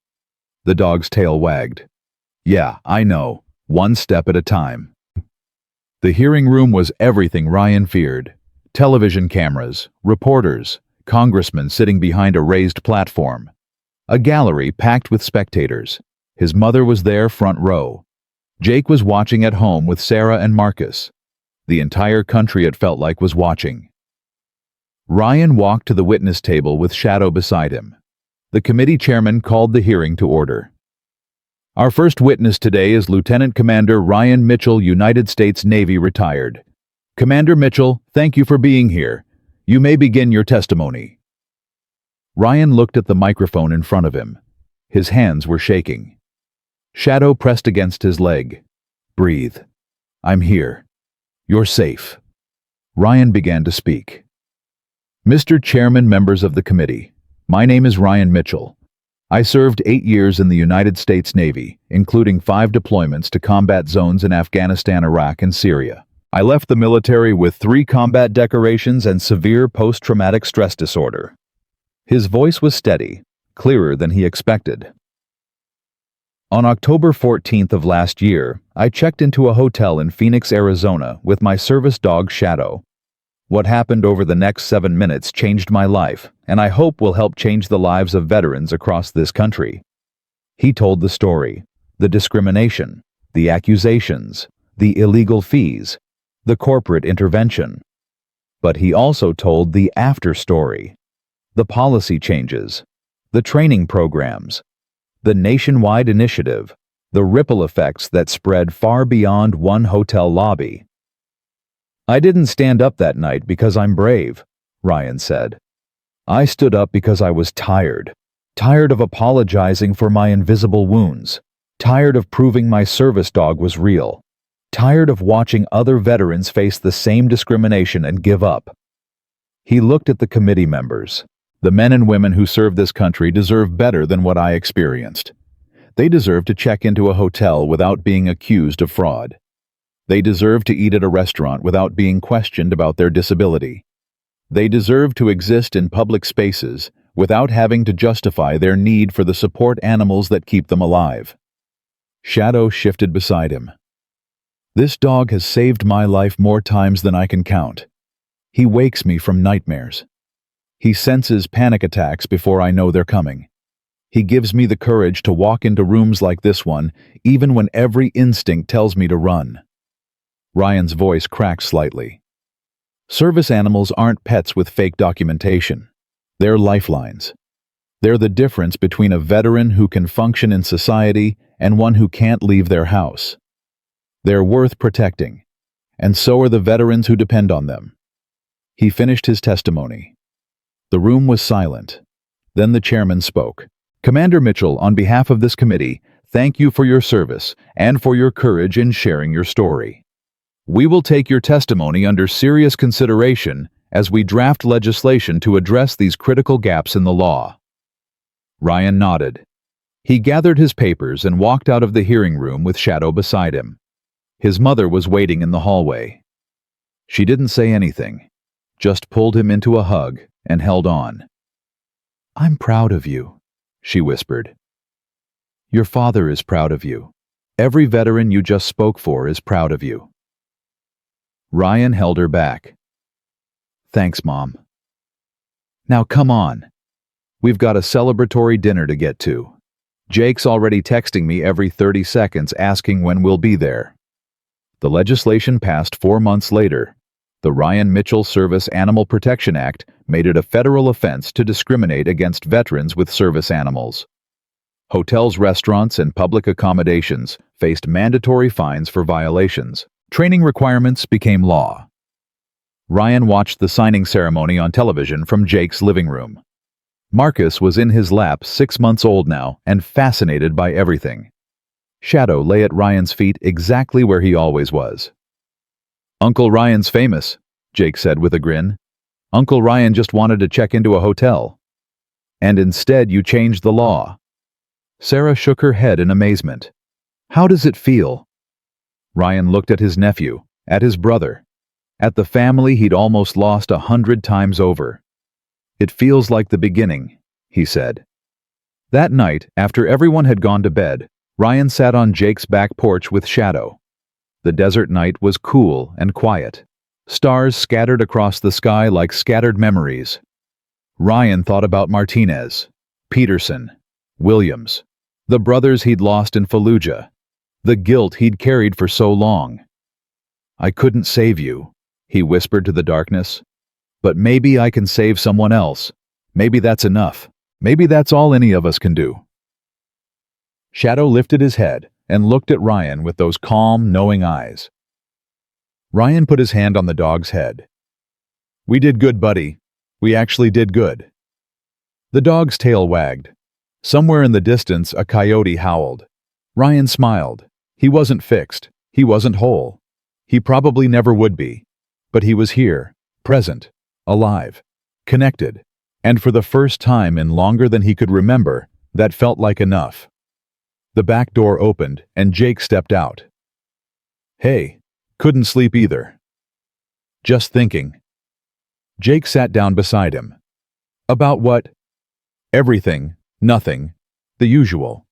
The dog's tail wagged. Yeah, I know. One step at a time. The hearing room was everything Ryan feared. Television cameras, reporters, congressmen sitting behind a raised platform. A gallery packed with spectators. His mother was there front row. Jake was watching at home with Sarah and Marcus. The entire country, it felt like, was watching. Ryan walked to the witness table with Shadow beside him. The committee chairman called the hearing to order. Our first witness today is Lieutenant Commander Ryan Mitchell, United States Navy, retired. Commander Mitchell, thank you for being here. You may begin your testimony. Ryan looked at the microphone in front of him. His hands were shaking. Shadow pressed against his leg. Breathe. I'm here. You're safe. Ryan began to speak. Mr. Chairman, members of the committee, my name is Ryan Mitchell. I served 8 years in the United States Navy, including 5 deployments to combat zones in Afghanistan, Iraq, and Syria. I left the military with 3 combat decorations and severe post-traumatic stress disorder. His voice was steady, clearer than he expected. On October 14th of last year, I checked into a hotel in Phoenix, Arizona with my service dog Shadow. What happened over the next 7 minutes changed my life, and I hope will help change the lives of veterans across this country. He told the story, the discrimination, the accusations, the illegal fees, the corporate intervention. But he also told the after story, the policy changes, the training programs, the nationwide initiative, the ripple effects that spread far beyond one hotel lobby. I didn't stand up that night because I'm brave, Ryan said. I stood up because I was tired. Tired of apologizing for my invisible wounds. Tired of proving my service dog was real. Tired of watching other veterans face the same discrimination and give up. He looked at the committee members. The men and women who serve this country deserve better than what I experienced. They deserve to check into a hotel without being accused of fraud. They deserve to eat at a restaurant without being questioned about their disability. They deserve to exist in public spaces without having to justify their need for the support animals that keep them alive. Shadow shifted beside him. This dog has saved my life more times than I can count. He wakes me from nightmares. He senses panic attacks before I know they're coming. He gives me the courage to walk into rooms like this one, even when every instinct tells me to run. Ryan's voice cracked slightly. Service animals aren't pets with fake documentation. They're lifelines. They're the difference between a veteran who can function in society and one who can't leave their house. They're worth protecting, and so are the veterans who depend on them. He finished his testimony. The room was silent. Then the chairman spoke. Commander Mitchell, on behalf of this committee, thank you for your service and for your courage in sharing your story. We will take your testimony under serious consideration as we draft legislation to address these critical gaps in the law. Ryan nodded. He gathered his papers and walked out of the hearing room with Shadow beside him. His mother was waiting in the hallway. She didn't say anything, just pulled him into a hug and held on. I'm proud of you, she whispered. Your father is proud of you. Every veteran you just spoke for is proud of you. Ryan held her back. Thanks, Mom. Now come on. We've got a celebratory dinner to get to. Jake's already texting me every 30 seconds asking when we'll be there. The legislation passed 4 months later. The Ryan Mitchell Service Animal Protection Act made it a federal offense to discriminate against veterans with service animals. Hotels, restaurants, and public accommodations faced mandatory fines for violations. Training requirements became law. Ryan watched the signing ceremony on television from Jake's living room. Marcus was in his lap, 6 months old now, and fascinated by everything. Shadow lay at Ryan's feet exactly where he always was. Uncle Ryan's famous, Jake said with a grin. Uncle Ryan just wanted to check into a hotel. And instead you changed the law. Sarah shook her head in amazement. How does it feel? Ryan looked at his nephew, at his brother, at the family he'd almost lost 100 times over. It feels like the beginning, he said. That night, after everyone had gone to bed, Ryan sat on Jake's back porch with Shadow. The desert night was cool and quiet. Stars scattered across the sky like scattered memories. Ryan thought about Martinez, Peterson, Williams, the brothers he'd lost in Fallujah, the guilt he'd carried for so long. I couldn't save you, he whispered to the darkness. But maybe I can save someone else. Maybe that's enough. Maybe that's all any of us can do. Shadow lifted his head and looked at Ryan with those calm, knowing eyes. Ryan put his hand on the dog's head. We did good, buddy. We actually did good. The dog's tail wagged. Somewhere in the distance, a coyote howled. Ryan smiled. He wasn't fixed. He wasn't whole. He probably never would be. But he was here, present, alive, connected, and for the first time in longer than he could remember, that felt like enough. The back door opened, and Jake stepped out. Hey, couldn't sleep either. Just thinking. Jake sat down beside him. About what? Everything, nothing, the usual.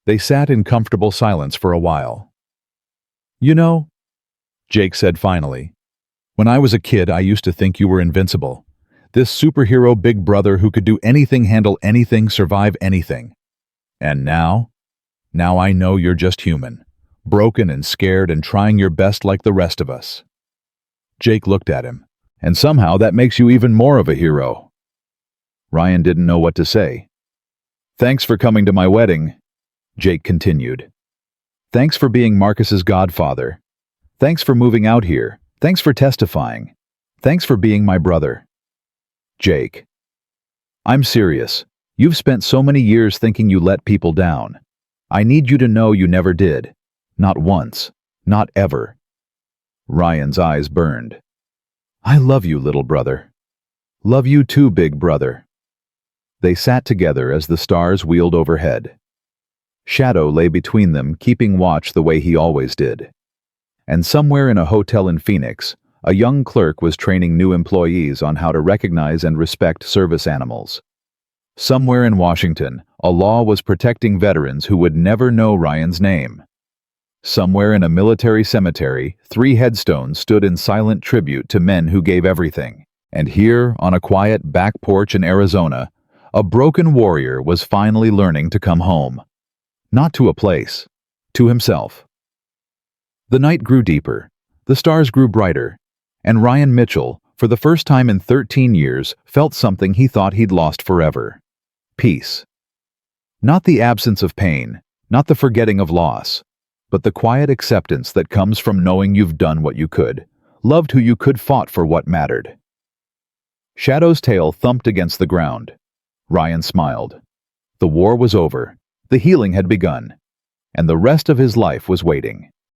They sat in comfortable silence for a while. You know, Jake said finally, when I was a kid, I used to think you were invincible. This superhero big brother who could do anything, handle anything, survive anything. And now I know you're just human, broken and scared and trying your best like the rest of us. Jake looked at him, and somehow that makes you even more of a hero. Ryan didn't know what to say. Thanks for coming to my wedding, Jake continued. Thanks for being Marcus's godfather. Thanks for moving out here. Thanks for testifying. Thanks for being my brother. Jake. I'm serious. You've spent so many years thinking you let people down. I need you to know you never did. Not once. Not ever. Ryan's eyes burned. I love you, little brother. Love you too, big brother. They sat together as the stars wheeled overhead. Shadow lay between them, keeping watch the way he always did. And somewhere in a hotel in Phoenix, a young clerk was training new employees on how to recognize and respect service animals. Somewhere in Washington, a law was protecting veterans who would never know Ryan's name. Somewhere in a military cemetery, 3 headstones stood in silent tribute to men who gave everything. And here, on a quiet back porch in Arizona, a broken warrior was finally learning to come home. Not to a place, to himself. The night grew deeper, the stars grew brighter, and Ryan Mitchell, for the first time in 13 years, felt something he thought he'd lost forever. Peace. Not the absence of pain, not the forgetting of loss, but the quiet acceptance that comes from knowing you've done what you could, loved who you could, fought for what mattered. Shadow's tail thumped against the ground. Ryan smiled. The war was over, the healing had begun, and the rest of his life was waiting.